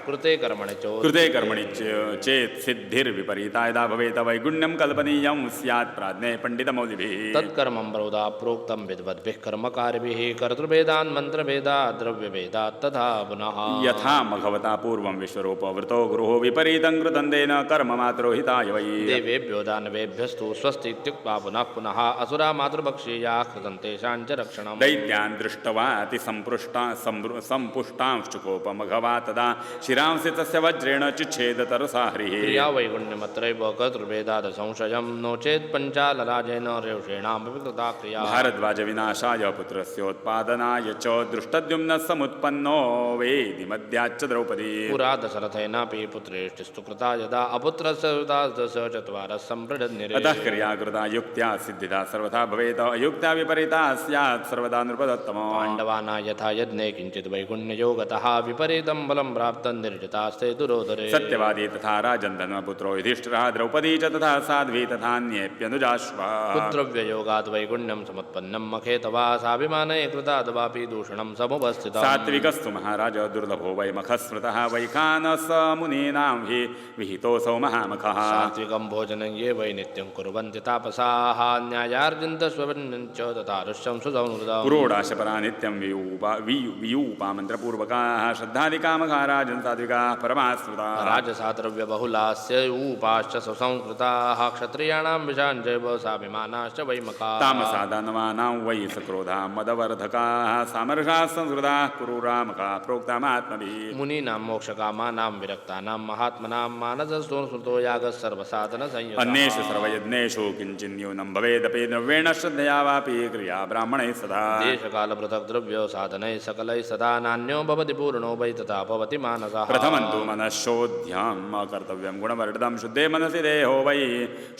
कृते कर्मणि चेत् सिद्धिर्विपरीता यदा भवेत् वैगुण्यं कल्पनीयं स्यात् प्राज्ञे पण्डितमौलिभिः तत्कर्मं बहुधा प्रोक्तं विद्वद्भिः कर्मकारिभिः कर्तृभेदान् मन्त्रभेदात् द्रव्यभेदात् तथा पुनः यथा मघवता पूर्वं विश्वरूपवृतो गुरुः विपरीतं कृतं तेन कर्ममात्रो हिताय वै देवेभ्यो दानवेभ्यस्तु स्वस्ति इत्युक्त्वा पुनः पुनः असुरा मातृभक्षीयाः कृतं तेषां च रक्षणम् दैत्यान् दृष्ट्वा अतिसम्पुष्टांश्चुकोपमघवा तदा शिरांसि तस्य वज्रेण चिच्छेदतरसा हरिः क्रिया वैगुण्यमत्रैव कर्तृभेदाद संशयं नो चेत् पञ्चालराजेन रेवषेणामपि कृता क्रिया भारद्वाज विनाशाय पुत्रस्योत्पादनाय च दृष्टद्युम्नः समुत्पन्नो वेदिमद्याच्च द्रौपदी पुरा दशरथेनापि पुत्रेष्टिस्तु कृता यदा अपुत्रस्य दश चत्वारः सम्प्रजन्यरे अतः क्रिया कृता युक्त्या सिद्धिदा सर्वथा भवेत् अयुक्त्या विपरीता स्यात् सर्वदा नृपदत्तमो पाण्डवाना यथा यज्ञे किञ्चित् वैगुण्ययो गतः विपरीतं बलं प्राप्तं निर्जितास्ते दुरोदरे सत्यवादी तथा राजन् धर्मपुत्रो युधिष्ठिरः द्रौपदी च तथा साध्वी तथान्येऽप्यनुजाश्वा पुत्रव्ययोगात् वैगुण्यं समुत्पन्नं मखेतवा साभिमाने कृतादवापि दूषणं समुपस्थितम् सात्विकस्तु महाराज दुर्लभो वै मखस्मृतः वैखानस मुनीनां हि विहितोऽसौ महामखः सात्विकं भोजनं ये वै नित्यं कुर्वन्ति तापसाः न्यायार्जिन्तस्वपन्यञ्च तथा ऋष्यं सुसंहृदम् पुरोडाशपरा नित्यं वियूपा मन्त्रपूर्वकाः श्रद्धादिकामखा राजन् सात्विकाः परमास्मृताः राजसाद्रव्यबहुलास्य ऊपाश्च सुसंस्कृताः क्षत्रियाणां विषाञ्चैव साभिमानाश्च वैमकाः तामसा दानवानां वै सक्रोधा मदवर्धकाः सामर्षाः संस्कृताः पुरुरामकाः प्रोक्तामात्मभिः मुनीनां मोक्षकामानां विरक्तानां महात्मनां मानसस्तु स्मृतो यागः सर्वसाधनसंयुतः अन्येषु सर्वयज्ञेषु किञ्चिन्न्यूनं भवेदपि द्रव्येण श्रद्धया वापि क्रिया ब्राह्मणैः सदा देशकालपृथक् द्रव्यो साधनैः सकलैः सदा नान्यो भवति पूर्णो वै तथा भवति मानसः प्रथमं तु मनश्शोध्यं कर्तव्यं गुणवर्धितं शुद्धे मनसि देहो वै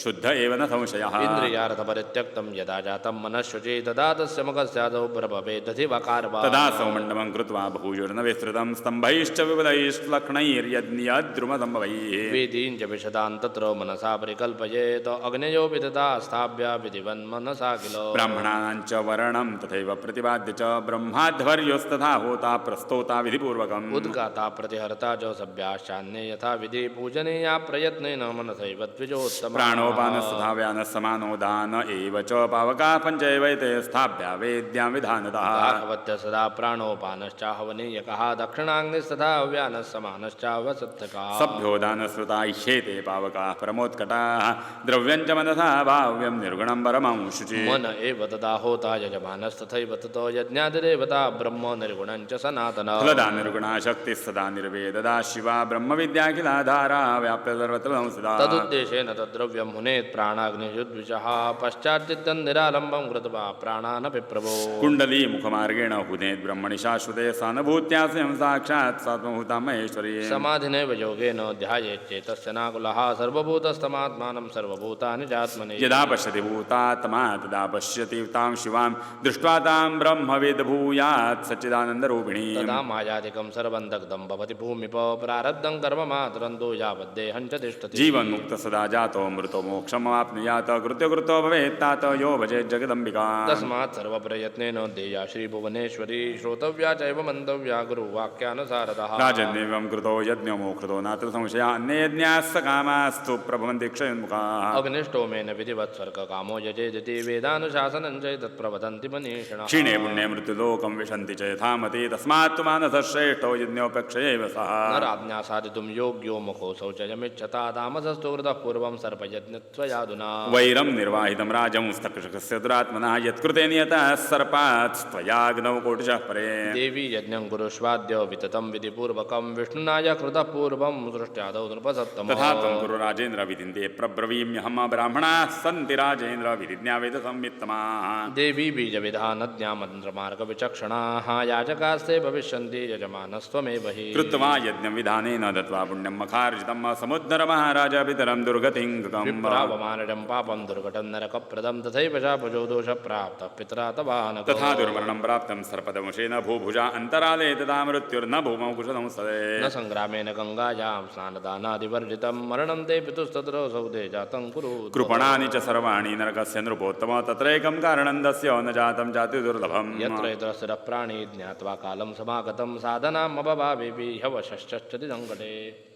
शुद्ध एव न संशयः इन्द्रियार्थपरित्यक्तं यदा जातं मनःशुचि तदा तस्य मुखस्यादौ प्रभवेदधिवकारवा तदा सौमण्डलं कृत्वा बहुयुर्न विस्तृतं स्तम्भैश्च विबुधैश्लक्ष्णैर्यज्ञद्रुमसम्भवैः वेदीञ्च विशदान् तत्र मनसा परिकल्पयेत अग्नयोऽपि तथा स्थाप्य विधिवन्मनसा किल ब्राह्मणानां च वर्णं तथैव प्रतिपाद्य च ब्रह्माध्वर्योस्तथा होता प्रस्तोता विधिपूर्वकम् उद्गाता प्रतिहर्ता च सभ्याश्चान्ये यथा विधि पूजनीया प्रयत्नेन मनसैव द्विजोत्तम प्राणोपानस्तथा व्यानस्समानो दान एव च पावकाः पञ्चैवैते स्थाप्या वेद्यां विधानतः भागवत्य सदा प्राणोपानश्चाहवनीयकः दक्षिणाग्निस्तथा व्यानस्समानश्चावसत्यकः सभ्यो दानश्रुता इष्येते पावकाः परमोत्कटाः द्रव्यं च मनसा भाव्यं निर्गुणं परमं शुचि मन एव तदा होता यजमानस्तथैव ततो यज्ञादिदेवता ब्रह्म निर्गुणं च सनातनः फलदा निर्गुणा शक्तिः सदा निर्वेददा शिवा ब्रह्मविद्याखिलाधारा व्याप्य सर्वत्र संस्थिता तदुद्देशेन तद्द्रव्यं मुनेत् प्राणाग्नियुद्विषः पश्चाच्चित्तं निरालम्बं कृत्वा प्राणानपि प्रभो कुण्डली मुखमार्गेण हुनेत् ब्रह्मणि शाश्वते सानुभूत्या स्वयं साक्षात् सात्मभूता महेश्वरी समाधिनैव योगेन ध्यायेच्चेतस्य नाकुलः सर्वभूतस्थमात्मानं सर्वभूतानि चात्मनि यदा पश्यति भूतात्मा तदा पश्यति तां शिवां दृष्ट्वा तां ब्रह्मविद् भूयात् सच्चिदानन्दरूपिणी तदा मायादिकं सर्वं दग्धं भवति भूमिप प्रारब्धं कर्ममात्रं तु यावद्देहं च तिष्ठति जीवन्मुक्त सदा जातो मृतो मोक्षमाप्नुयात् कृत्यो भवेत् तात यो भजेत् जगदम्बिका तस्मात् सर्वप्रयत्नेन देया श्रीभुवनेश्वरी श्रोतव्या चैव मन्तव्या गुरुवाक्यानुसारतः राजन्येवं कृतो यज्ञो मोक्षतो नात्र संशया अन्ये यज्ञाः सकामास्तु प्रभवन्ति क्षयन्मुखाः अग्निष्टोमेन विधिवत् स्वर्गकामो यजेदिति वेदानुशासनं च तत्प्रवदन्ति मनीषिणः क्षीणे पुण्ये मृत्युलोकं विशन्ति च यथामति तस्मात् मानसश्रेष्ठो यज्ञोपेक्षयैव सः न राज्ञा साधितुं योग्यो मुखो शौचयमिच्छता तामसस्तु कृतः पूर्वं सर्पयज्ञत्वयादुना वैरं निर्वाहितं राजंस्तक्षकस्य दुरात्मनः यत्कृते नियतः सर्पात् त्वयाग्नौ कोटिशः परे देवी यज्ञं कुरुष्वाद्य विततं विधिपूर्वकं विष्णुना य कृतः पूर्वं सृष्ट्यादौ नृपसत्तमः तथा त्वं कुरु राजेन्द्र विधिन्ते प्रब्रवीम्यहं ब्राह्मणाः सन्ति राजेन्द्र विधिज्ञा वेद संवित्तमाः देवी बीजविधानज्ञा मन्त्रमार्गविचक्षणाः याजकास्ते भविष्यन्ति यजमानस्त्वमेव हि कृत्वा यज्ञं विधानेन दत्त्वा पुण्यं मखार्जितं समुद्धर महाराज पितरं दुर्गतिङ्गकम् विप्रावमानजं पापं दुर्घटं नरकप्रदं तथैव शापजो दोषप्राप्तः पितरा तवानकः तथा दुर्मरणं प्राप्तं सर्पदंशेन भूभुजा अन्तराले तदा मृत्युर्न भूमौ कुशलं सदे न संग्रामेन गङ्गायां स्नानदानादिवर्जितं मरणं ते पितुस्तत्र सौदे जातं कुरु कृपणानि च सर्वाणि नरकस्य नृपोत्तम तत्रैकं कारणं दस्य न जातं जाति दुर्लभम् यत्र यत्र प्राणी ज्ञात्वा कालं समागतं साधनामपभावेपि ह्यवशश्चति सङ्कटे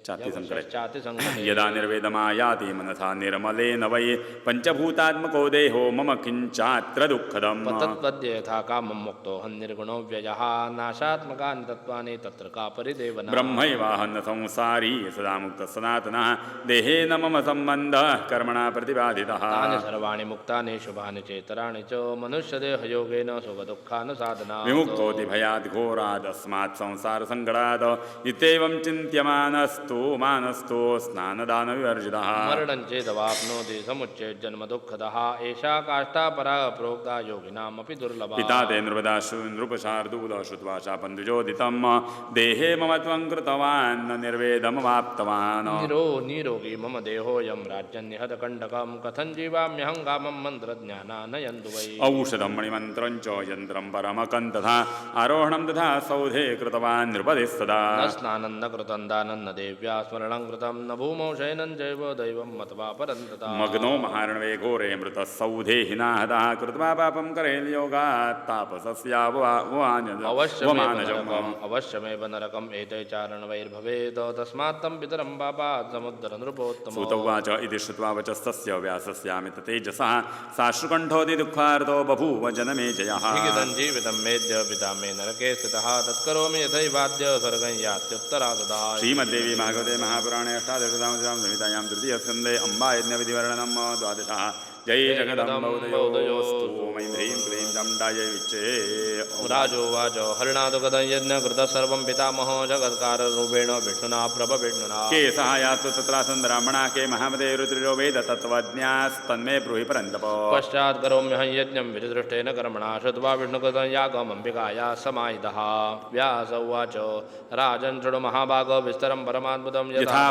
चातिसङ्कटे यदा निर्वेदमायाति मनसा निर्मलेन वै पञ्चभूतात्मको देहो मम किञ्चात्र दुःखदम् तत्पद्य यथा कामं मुक्तो हन्निर्गुणो व्ययः नाशात्मकानि तत्त्वानि तत्र का परिदेवना ब्रह्मैवाहन्न संसारी सदा मुक्तः सनातनः देहेन मम सम्बन्धः कर्मणा प्रतिपादितः तानि सर्वाणि मुक्तानि शुभानि चेतराणि च मनुष्यदेहयोगेन सुखदुःखानुसाधना विमुक्तोति भयात् घोरादस्मात् संसारसङ्कटात् इत्येवं चिन्त्यमानस्तु मानस्तु स्नानदानविवर्जितः मरणं चेदवाप्नोति समुच्चेज्जन्म दुःखदः एषा काष्ठा परा प्रोक्ता योगिनामपि दुर्लभा पिता ते नृपशार्दूल श्रुत्वा शापन्दुजोदितं देहे मम त्वं कृतवान् निर्वेदमवाप्तवान् निरोगी मम देहोऽयं राज्यन्निहतकण्टकं कथं जीवाम्यहं कामं मन्त्रज्ञानानयन्तु वै औषधं मणिमन्त्रं च यन्त्रं परमकं तथा आरोहणं तथा सौधे कृतवान् नृपतिस्तदा न स्नानं न कृतं दानं न देव्या स्मरणं कृतं न भूमौ शयनं चैव दैवं मत्वा परन्तता मग्नो महार्णवे घोरे मृतः सौधे हिनाहतः कृत्वा पापं करेलयोगात् तापसस्यावमानजम् अवश्यमेव नरकम् एते चारणवैर्भवेत् तस्मात् तं पितरं पापात् समुद्धरनृपोत्तमः सूत उवाच इति श्रुत्वा वचस्तस्य व्यासस्यामित तेजसः साश्रुकण्ठोऽति दुःखार्तो बभूव जनमे जयः विहितं जीवितं मेद्य पिता मे नरके स्थितः तत्करोमि यथैवाद्य स्वर्गं यात्युत्तराददा श्रीमद्देवी भागवते महापुराणे अष्टादशतां संहितायां तृतीयस्कन्धे अम्बायज्ञविधिवर्णनं द्वादशः जय जगदम्बोदयोस्तु मैत्रीं क्लीं दण्डायै विच्चे राजोवाच हरिणादुगतं यज्ञकृतः सर्वं पितामहो जगत्काररूपेण विष्णुना प्रभविष्णुना के सहायास्तु तत्रासन् ब्राह्मणा के महामते रुद्रियो वेद तत्त्वज्ञास्तन्मे ब्रूहि परन्तप पश्चात् करोम्यहं यज्ञं विधिदृष्टेन कर्मणा श्रुत्वा विष्णुकृतं यागमम्बिकाया समाहितः व्यास उवाच राजन् शृणु महाभागो विस्तरं परमाद्भुतं यथा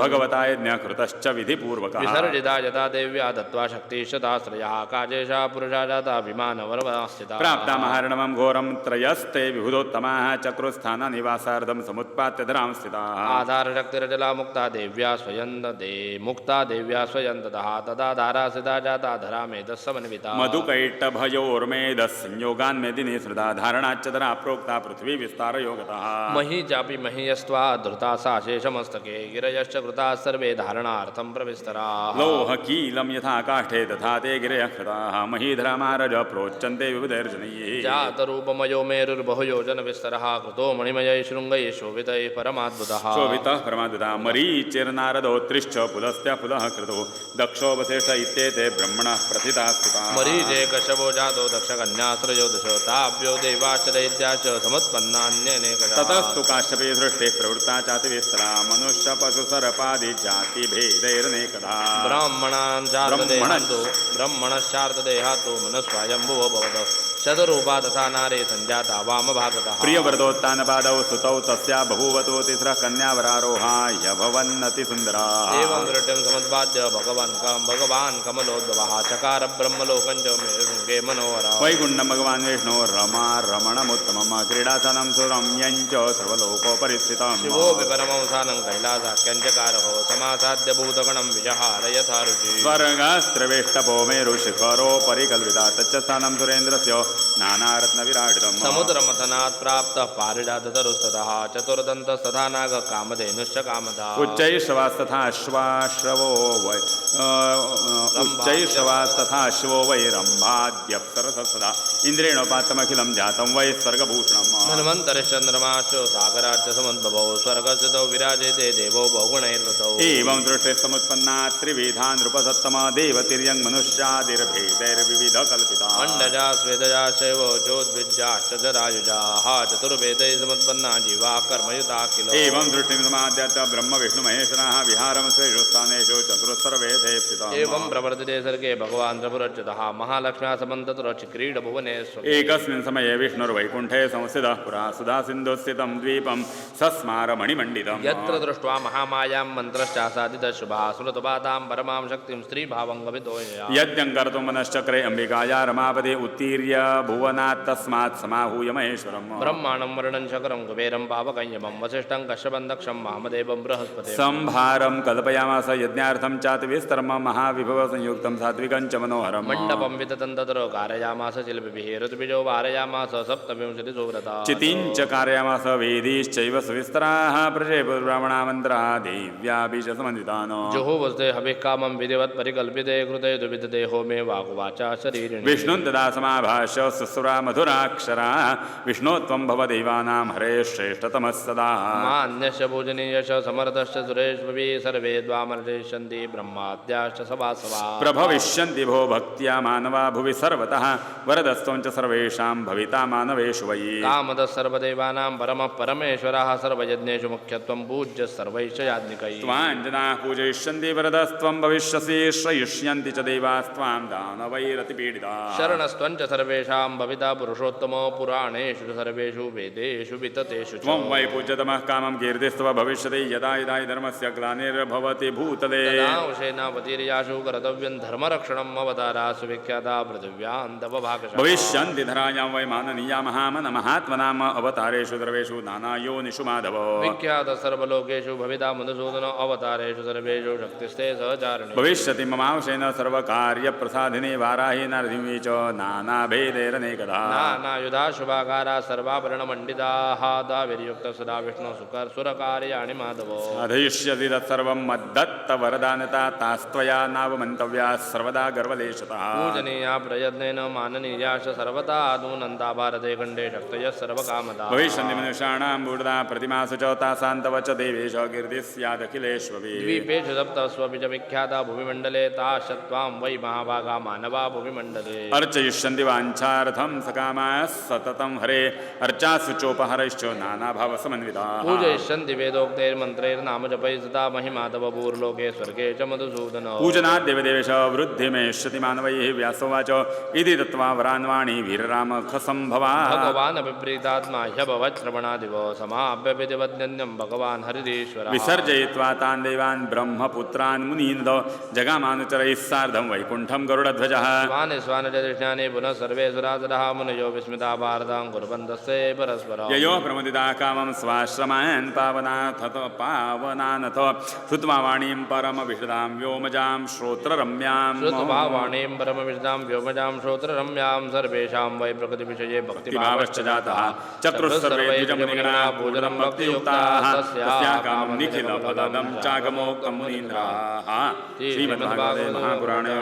भगवता यज्ञकृतश्च विधिपूर्वकः विसर्जिता यथा देव्या दत्त्वा शक्तिशताश्रयः काजेशा पुरुषा जाता विमानवर्वस्थिता प्राप्ता महार्णवं घोरं त्रयस्ते विभुदोत्तमाः चक्रुस्थाननिवासार्थं समुत्पात्य धरां स्थिताः आधारशक्तिरजला मुक्ता देव्या स्वयं ददः तदा धारासिता जाता धरामेतस्समन्विता मधुकैटभयोर्मेधस्संयोगान्मेदिनी श्रुता धारणाच्च धरा प्रोक्ता पृथ्वी विस्तारयोगतः मही चापि महीयस्त्वा धृता सा शेषमस्तके गिरयश्च कृताः सर्वे धारणार्थं प्रविस्तराः लोहकीलं यथा काष्ठे तथा ते गिरयः कृताः महीधरामारज प्रोच्यन्ते विविधैर्जनैः जातरूपमयो मेरुर्बहुयोजनविस्तरः कृतो मणिमयै शृङ्गैः शोभितैः परमाद्भुतः शोभितः परमाद्भुतः मरीचिर्नारदोत्रिश्च पुलस्त्य पुलः कृतो दक्षो वसिष्ठ इत्येते ब्रह्मणः प्रथिताः स्तुताः मरीचे कश्यपो जातो दक्षकन्याश्रयो दशो ताभ्यो देवाश्च दैत्याश्च समुत्पन्नान्यनेकशः ततस्तु काश्यपे सृष्टिः प्रवृत्ता चातिविस्तरा मनुष्य पशुसरपादि जातिभेदैरनेकधा ब्रह्मणश्चार्धदेहातो मनस्वायम्भुवो भवतः शतरूपा तथा नारे सञ्जाता वामभागतः प्रियव्रतोत्तानपादौ सुतौ तस्या बभूवतो तिस्रः कन्यावरारोहा ह्यभवन्नति सुन्दराः एवं दृढं समुद्वाद्य भगवान् कमलोद्भवः चकार ब्रह्मलोकं च मेरुगे मनोहरः वैकुण्ठं भगवान् विष्णो रमा रमणमुत्तमं क्रीडासनं सुरम्यञ्च सर्वलोकोपरिस्थितं शिवो विपरमंसानं कैलासाख्यञ्चकारहो समासाद्य भूतगणं विजहार यथा रुचि स्वर्गस्त्रवेष्टपो मेरुशिखरोपरि कल्पिता तच्च स्थानं सुरेन्द्रस्य नानारत्नविराटितं समुद्रमथनात् प्राप्तः पारिडाततरुस्ततः चतुर्दन्तस्तथा नागकामधेनुश्च कामदा उच्चैश्रवास्तथा अश्वाश्रवो वै उच्चैश्रवास्तथा अश्वो वै रम्भाद्यप्सरसदा इन्द्रेणोपात्तमखिलं जातं वै स्वर्गभूषणम् धन्वन्तरिश्चन्द्रमाश्च सागराच्च समुद्भवौ स्वर्गस्थितौ विराजेते देवो बहुगुणैर्वृतौ एवं दृष्टे समुत्पन्ना त्रिविधा नृपसत्तमा देवतिर्यङ् मनुष्यादिर्भेदैर्विविधकल्पिता मण्डजा स्वेदजा शैव चोद्विज्याश्च जरायुजाः चतुर्वेदैः समुत्पन्ना जीवा कर्मयुता किल एवं दृष्टिं समाद्यत ब्रह्म विष्णुमहेश्वराः विहारं स्वेषु स्थानेषु चतुर्सर्वेदे स्थितः एवं प्रवर्तिते सर्गे भगवान् प्रपुरच्युतः महालक्ष्म्या समन्ततुरचिक्रीडभुवनेश्वर एकस्मिन् समये विष्णुर्वैकुण्ठे संस्थितः पुरा सुधा सिन्धुस्थितं द्वीपं सस्मारमणिमण्डितम् यत्र दृष्ट्वा महामायां मन्त्रश्चासादितशुभः स्मृतपादां परमां शक्तिं स्त्रीभावं गमितो यज्ञं कर्तुं मनश्चक्रे अंबिकाया रमापदे उत्तीर्य भुवनात् तस्मात् समाहूय महेश्वरम् ब्रह्माणं वर्णं शकरं कुबेरं पावकञ्यमं वसिष्ठं कश्यपं दक्षं महामदेवं बृहस्पतिं संभारं कल्पयामास यज्ञार्थं चाति विस्तरं महाविभव संयुक्तं सात्विकं च मनोहरम् मण्डपं विततं तत्र कारयामास शिल्पिभिः ऋतुबिजो वारयामास सप्तविंशतिसुव्रता चितिञ्च कारयामास वेदीश्चैव सुविस्तराः प्रजेब्राह्मणामन्त्रा देव्याभिष समन्वितान् जुहुवस्ते हविः कामं विधिवत् परिकल्पिते कृते दुविदते होमे वाग्वाचा शरीरिणि विष्णुं तदा समाभाष्य सुसुरा मधुराक्षरा विष्णो त्वं भवदेवानां हरे श्रेष्ठतमः सदा मान्यस्य पूजनीयश्च समर्थश्च सुरेष्वपि सर्वे द्वामर्षयिष्यन्ति ब्रह्माद्याश्च सभासवा प्रभविष्यन्ति भो भक्त्या मानवा भुवि सर्वतः वरदस्त्वं च सर्वेषां भविता मानवेषु वै कामदः सर्वदेवानां परमः परमेश्वरः सर्वयज्ञेषु मुख्यत्वं पूज्य सर्वैश्च याज्ञिकैः त्वाञ्जनाः पूजयिष्यन्ति वरदस्त्वं भविष्यसि श्रयिष्यन्ति च देवास्त्वां दानवैरतिपीडिताः शरणस्त्वञ्च सर्वेषां भविता पुरुषोत्तमो पुराणेषु च सर्वेषु वेदेषु विततेषु च त्वं वै पूज्यतमः कामं कीर्तिस्त्व भविष्यति यदा यदा हि धर्मस्य ग्लानिर्भवति भूतले तदांशेनावतीर्याशु कर्तव्यं धर्मरक्षणम् अवतारासु विख्याता पृथिव्यां तव भागशः भविष्यन्ति धरायां वै माननीया महात्मनाम अवतारेषु सर्वेषु नानायोनिषु माधव विख्यात सर्वलोकेषु भविता मधुसूदन अवतारेषु सर्वेषु शक्तिस्ते सहचारिणे भविष्यति ममांशेन सर्वकार्यप्रसादिनी वाराही नरसिंही च नानाभेदैरनेकधा नानायुधा शुभाकारा सर्वाभरणमण्डिताः दाविर्युक्तः सदा विष्णु सुरकार्याणि माधवो अधीष्यति तत्सर्वं मद्दत्तवरदानता तास्त्वया नावमन्तव्या सर्वदा गर्वलेशतः पूजनीया प्रयत्नेन माननीयाश्च सर्वथा नूनन्ता भारते खण्डे शक्तयः सर्वकामदा भविष्यन्ति मनुष्याणां बूढदा प्रतिमासु च तासान्तव च देवेश कीर्तिः स्यादखिलेष्वपि द्वीपेषु सप्तस्वपि च विख्याता भुविमण्डले ताश्चत्वां वै महाभागा मानवा भुविमण्डले अर्चयिष्यन्ति वाञ्छार्थं सकामाः सततं हरे अर्चासु चोपहरैश्च नानाभावसमन्विताः पूजयिष्यन्ति वेदोक्तैर्मन्त्रैर्नाम जपैः सदा महिमाधव भूर्लोके स्वर्गे च मधुसूदन पूजनात् देवदेवेश वृद्धिमेष्यति मानवैः व्यासोवाच इति दत्त्वा वरान्वाणी वीररामखसम्भवा भगवान् विप्रीतात्मा ह्यभवत् श्रवणादिव समाप्यविधिवद्यन्यं भगवान् हरिरीश्वरः विसर्जयित्वा तान् देवान् ब्रह्मपुत्रान् मुनीन्द्र जगामानुचरैः सार्धं वैकुण्ठं गरुडध्वजः स्वानिस्वानजदृष्णानि पुनः सर्वे सुरासुरः मुनयो विस्मिता भारतां कुर्वन्तस्ते परस्परं ययो प्रमुदिता कामं स्वाश्रमान् पावनानथ श्रुत्वा वाणीं परमविशदां व्योमजां श्रोत्ररम्यां श्रुत्वा वाणीं परमविशदां व्योमजां श्रोत्ररम्यां सर्वेषां वै प्रकृतिविषये भक्तिभावश्च जातः चक्रुस्सर्वे द्विजमुनिगणा पूजनं भक्तियुक्ताः तस्या कामं निखिलफलदं चागमोक्तं मुनीन्द्राः श्रीमद्भागवते महापुराणे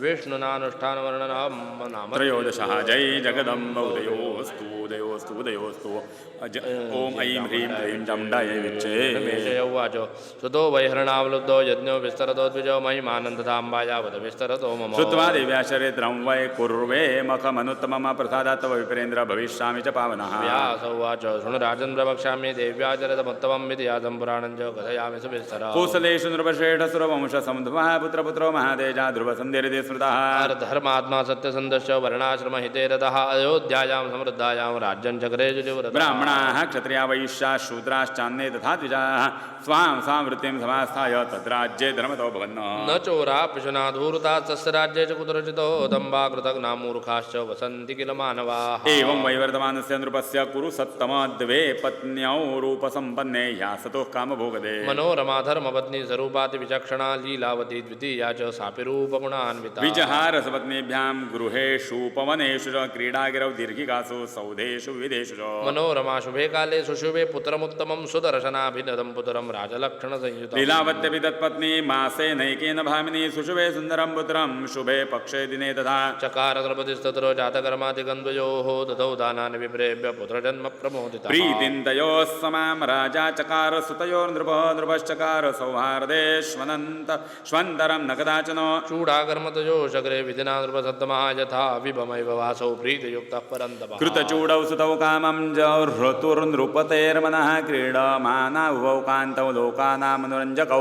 विष्णुनानुष्ठानवर्णनं नाम त्रयोदशः जय जगदम्ब उदयोस्तु उदयोस्तु उदयोस्तु ॐ ऐं ह्रीं क्लीं चामुण्डायै विच्चे उवाच सुतो वैहरणावलुब्धो यज्ञो विस्तरतो द्विजो महिमानन्दधाम्बायावद विस्तरतो मम श्रुत्वा देव्याचरित्रं वै कुर्वे मखमनुत्तमम प्रसादात् तव विप्रेन्द्र भविष्यामि च पावनः व्यास उवाच शृणु राजन् प्रवक्ष्यामि देव्याचरितमुत्तमं इतिहासं पुराणं च कथयामि सुविस्तरः कोसलेषु नृपश्रेष्ठसुरवंशसमुद्भवः पुत्रपुत्रो महातेजा ध्रुवसन्धिरिति स्मृतः धर्मात्मा सत्यसन्धश्च वर्णाश्रमहिते रतः अयोध्यायां समृद्धायां राज्यं चक्रे जुजुव्रतः ब्राह्मणाः क्षत्रिया वैश्याः शूद्राश्चान्ये तथा द्विजाः स्वां स्वां वृत्तिं समास्थाय तद्राज्ये धर्मतो भवन् न चोरा पिशुना धूर्ता तस्य राज्ये च कुत्रचितो दम्भा कृतघ्ना मूर्खाश्च वसन्ति किल मानवाः एवं वैवर्तमानस्य नृपस्य कुरु सत्तम द्वे पत्न्यौ रूपसम्पन्ने या सतोः कामभोगदे मनोरमा धर्मपत्नी स्वरूपाति विचक्षणा लीलावती द्वितीया च सापि रूपगुणान्विता विजहारसपत्नीभ्यां गृहेषु पवनेषु च क्रीडागिरौ दीर्घिकासु सौधेषु विदेषु च मनोरमा शुभे काले सुशुभे पुत्रमुत्तमं सुदर्शनाभिनदं पुत्रं राजलक्षणसंयुतं लीलावत्यपि तत्पत्नी मासे नैकेन भामिनी सुशुभे सुन्दरं पुत्रं शुभे पक्षे दिने तथा चकार द्रौपदीस्तत्र जातकर्मादिकन्द्वयोः ददौ दानानि विप्रेभ्य पुत्रजन्म प्रमोदितः प्रीतिं तयोः समां राजा चकार सुतयोर्नृपः नृपश्चकार सौहार्दे श्वन्तरं न कदाचन चूडाकर्मतयो शग्रे विधिना नृपसत्तमः यथा विभमैव वासौ प्रीतियुक्तः परन्तपः कृतचूडौ सुतौ कामं जहृतुर्नृपतेर्मनः क्रीडमानावौ कान्तौ लोकानामनुरञ्जकौ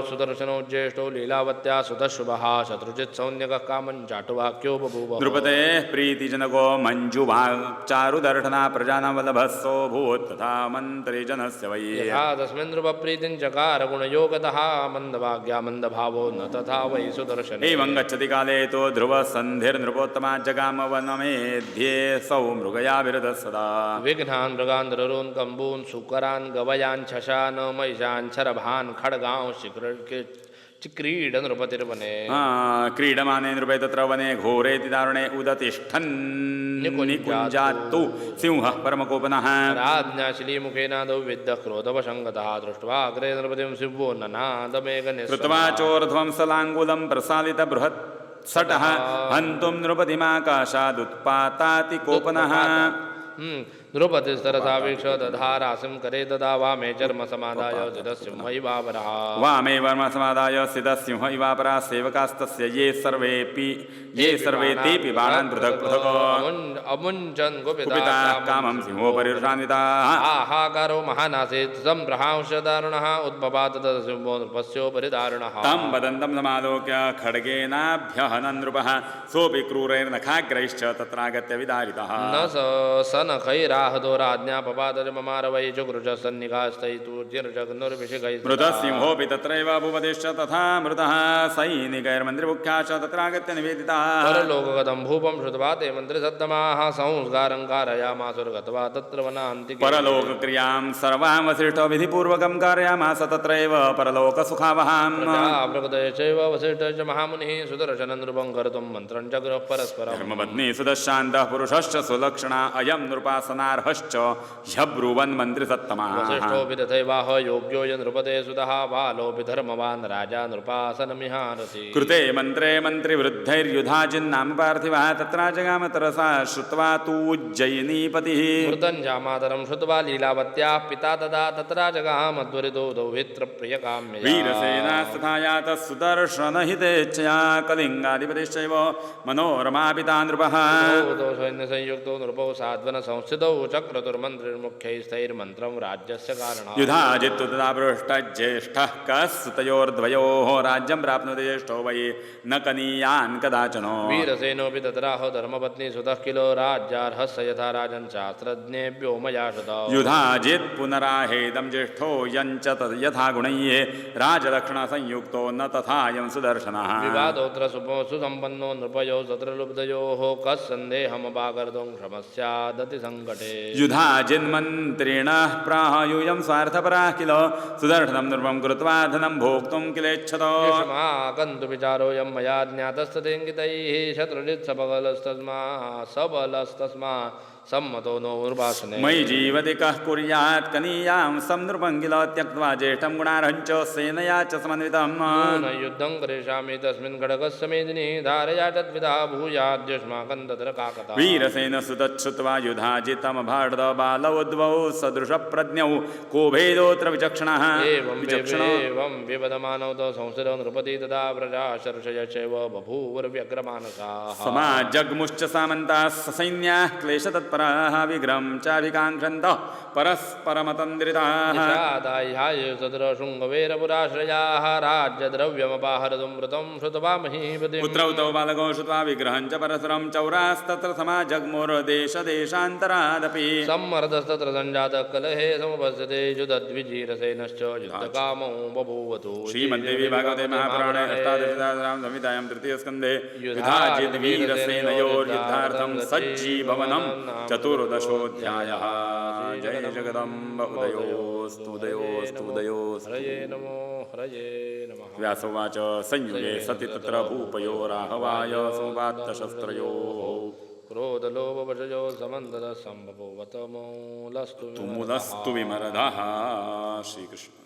सुदर्शनौ ज्येष्ठौ लीलावत्या सुतशुभः शत्रुजित् सौन्यकः कामं चाटुवाक्यो बभूव नृपतेः प्रीतिजनको मञ्जुवाक्चारुदर्शना प्रजानां वल्लभस्सोऽभूत् तथा मन्त्रिजनस्य वै यथा तस्मिन् नृपप्रीतिं चकार गुणयोगतः मन्दभाग्या मन्दभावो न तथा वै सुदर्शने एवं गच्छति काले तो ध्रुवसन्धिर्नृपोत्तमा जगाम वनमेध्ये सौ मृगयाभिरधः सदा विघ्नान् मृगान् रुरून् कम्बून् शुकरान् गवयान् शशान् महिषान् शरभान् खड्गां चिक्रीड नृपतिर्वने क्रीडमाने नृपे तत्र वने घोरेति दारुणे उदतिष्ठन् निकुञ्जात्तु सिंहः परमकोपनः राज्ञा श्लीमुखेनादौ विद्धः क्रोधवशङ्गतः दृष्ट्वा अग्रे नृपतिं शिवो ननादमेघनिः कृत्वा चोर्ध्वं सलाङ्गुलं प्रसालितबृहत् सटः हन्तुं नृपतिमाकाशादुत्पाताति कोपनः नृपतिस्तरसावीक्ष दधारासिं करे तदा वामे चर्मसमादाय सिद्धसिंह इवापरः वामे वर्मसमादाय सिद्धसिंह इवापरः सेवकास्तस्य ये सर्वे तेऽपि बाणान् पृथक् पृथक् अमुञ्चन् कुपिताः कामं सिंहोपरिवृषान्विताः आहाकारो महानासीत् सम्प्रहांश दारुणः उद्भवात् तदसिंहो नृपस्योपरि दारुणः तं वदन्तं समालोक्य खड्गेनाभ्यहनन् नृपः सोऽपि क्रूरैर्नखाग्रैश्च तत्रागत्य विदारितः न स नखैराहतो राज्ञा पपात ममार वै चुगृशसन्निकास्तैतूर्जिर्जग्नुर्विशिखैः मृतसिंहोऽपि तत्रैव भूपतिश्च तथा मृतः सैनिकैर्मन्त्रिमुख्या च तत्रागत्य निवेदिताः परलोकगतं भूपं श्रुत्वा ते मन्त्रिसत्तमाः संस्कारं कारयामासुर्गत्वा तत्र वनान्तिके परलोकक्रियां सर्वां वसिष्ठो विधिपूर्वकं कारयामास तत्रैव परलोकसुखावहाम् प्रजाप्रकृतयश्चैव वसिष्ठश्च महामुनिः सुदर्शनं नृपं कर्तुं मन्त्रं चक्रुः परस्परम् धर्मपत्नी सुदशान्तः पुरुषश्च सुलक्षणा अयं नृपासनार्हश्च ह्यब्रुवन् मन्त्रिसत्तमाः वसिष्ठोऽपि तथैवाह योग्यो य नृपते सुतः बालोऽपि धर्मवान् राजा नृपासनमिहारसि कृते मन्त्रे मन्त्रिवृद्धैर्युधाजिन्नाम पार्थिवः तत्र जगाम तरसा श्रुत्वा तूज्जयिनीपतिः मृतं जामातरं श्रुत्वा लीलावत्याः पिता तदा तत्र जगामध्वरितो दौहित्रप्रियकाम्यया वीरसेनास्तथा यातः सुदर्शनहितेच्छया कलिङ्गाधिपतिश्चैव मनोरमा पिता नृपः सैन्यसंयुक्तो नृपौ साध्वन संस्थितौ चक्रतुर्मन्त्रिर्मुख्यैस्तैर्मन्त्रं राज्यस्य कारणात् युधाजित्तु तदा पृष्ठज्येष्ठः कस्तयोर्द्वयोः राज्यं प्राप्नोति ज्येष्ठो वै न कनीयान् कदाचन वीरसेनोऽपि तत्राहो धर्मपत्नी सुतः किलो राज्यार्हस्य यथा राजन् शास्त्रज्ञेभ्यो मया श्रुतौ युधाजित् पुनराहेदं ज्येष्ठो यञ्च तद् यथा गुणैः राजलक्षणसंयुक्तो न तथायं सुदर्शनः विवादोऽत्र सुसम्पन्नो नृपयो सत्रलुब्धयोः कः सन्देहमपाकर्तुं क्षमस्यादति सङ्कटे युधाजिन्मन्त्रिणः प्राहयूयं स्वार्थपराः किल सुदर्शनं नृपं कृत्वा धनं भोक्तुं किलेच्छतो युष्माकन्तु विचारोऽयं मया ज्ञातस्तथेङ्गितैः शत्रुजित् सबलस्तस्मा सम्मतो नो उर्वासने मयि जीवति कः कुर्यात् कनीयां संनृपं किल त्यक्त्वा ज्येष्ठं गुणार्हञ्च सेनया च समन्वितं न युद्धं करिष्यामि तस्मिन् खड्गस्य मेदिनी धारया तद्विधा भूयाद्युष्माकं तत्र काकता वीरसेन सुतच्छ्रुत्वा युधाजितमभाडबालौ द्वौ सदृशप्रज्ञौ को भेदोऽत्र विचक्षणः एवं विवदमानौ तौ संस्थितौ नृपति तदा प्रजा शर्षयश्चैव बभूवुर्व्यग्रमानसाः समाजग्मुश्च सामन्ताः ससैन्याः क्लेशतत्पराः विग्रहं चाभिकाङ्क्षन्तः परस्परमतन्द्रिताः सदृशृङ्गवेरपुराश्रयाः राज्यद्रव्यमपाहरतुं मृतं श्रुत्वा महीपतिं पुत्रौ तौ बालकौ श्रुत्वा विग्रहं च परस्परं चौरास्तत्र समाजग्मुर्देशदेशान्तरादपि सम्मर्दस्तत्र सञ्जातः कलहे समुपस्थिते युधद्विजीरसेनश्च युद्धकामौ बभूवतु श्रीमद्देवी भागवते महापुराणे अष्टादशराम संहितायां तृतीयस्कन्धे युधाजिद्वीरसेनयोर्युद्धार्थं सज्जीभवनं चतुर्दशोऽध्यायः जय जगदम्ब उदयोस्तु उदयोस्तु उदयोस्तु हरये नमो हरये नमः व्यासोवाच संयुगे सति तत्र भूपयो राघवाय संवात्तशस्त्रयोः क्रोधलोभवशयो समन्ततः सम्भवो वतमूलस्तु तुमुलस्तु विमरदः श्रीकृष्ण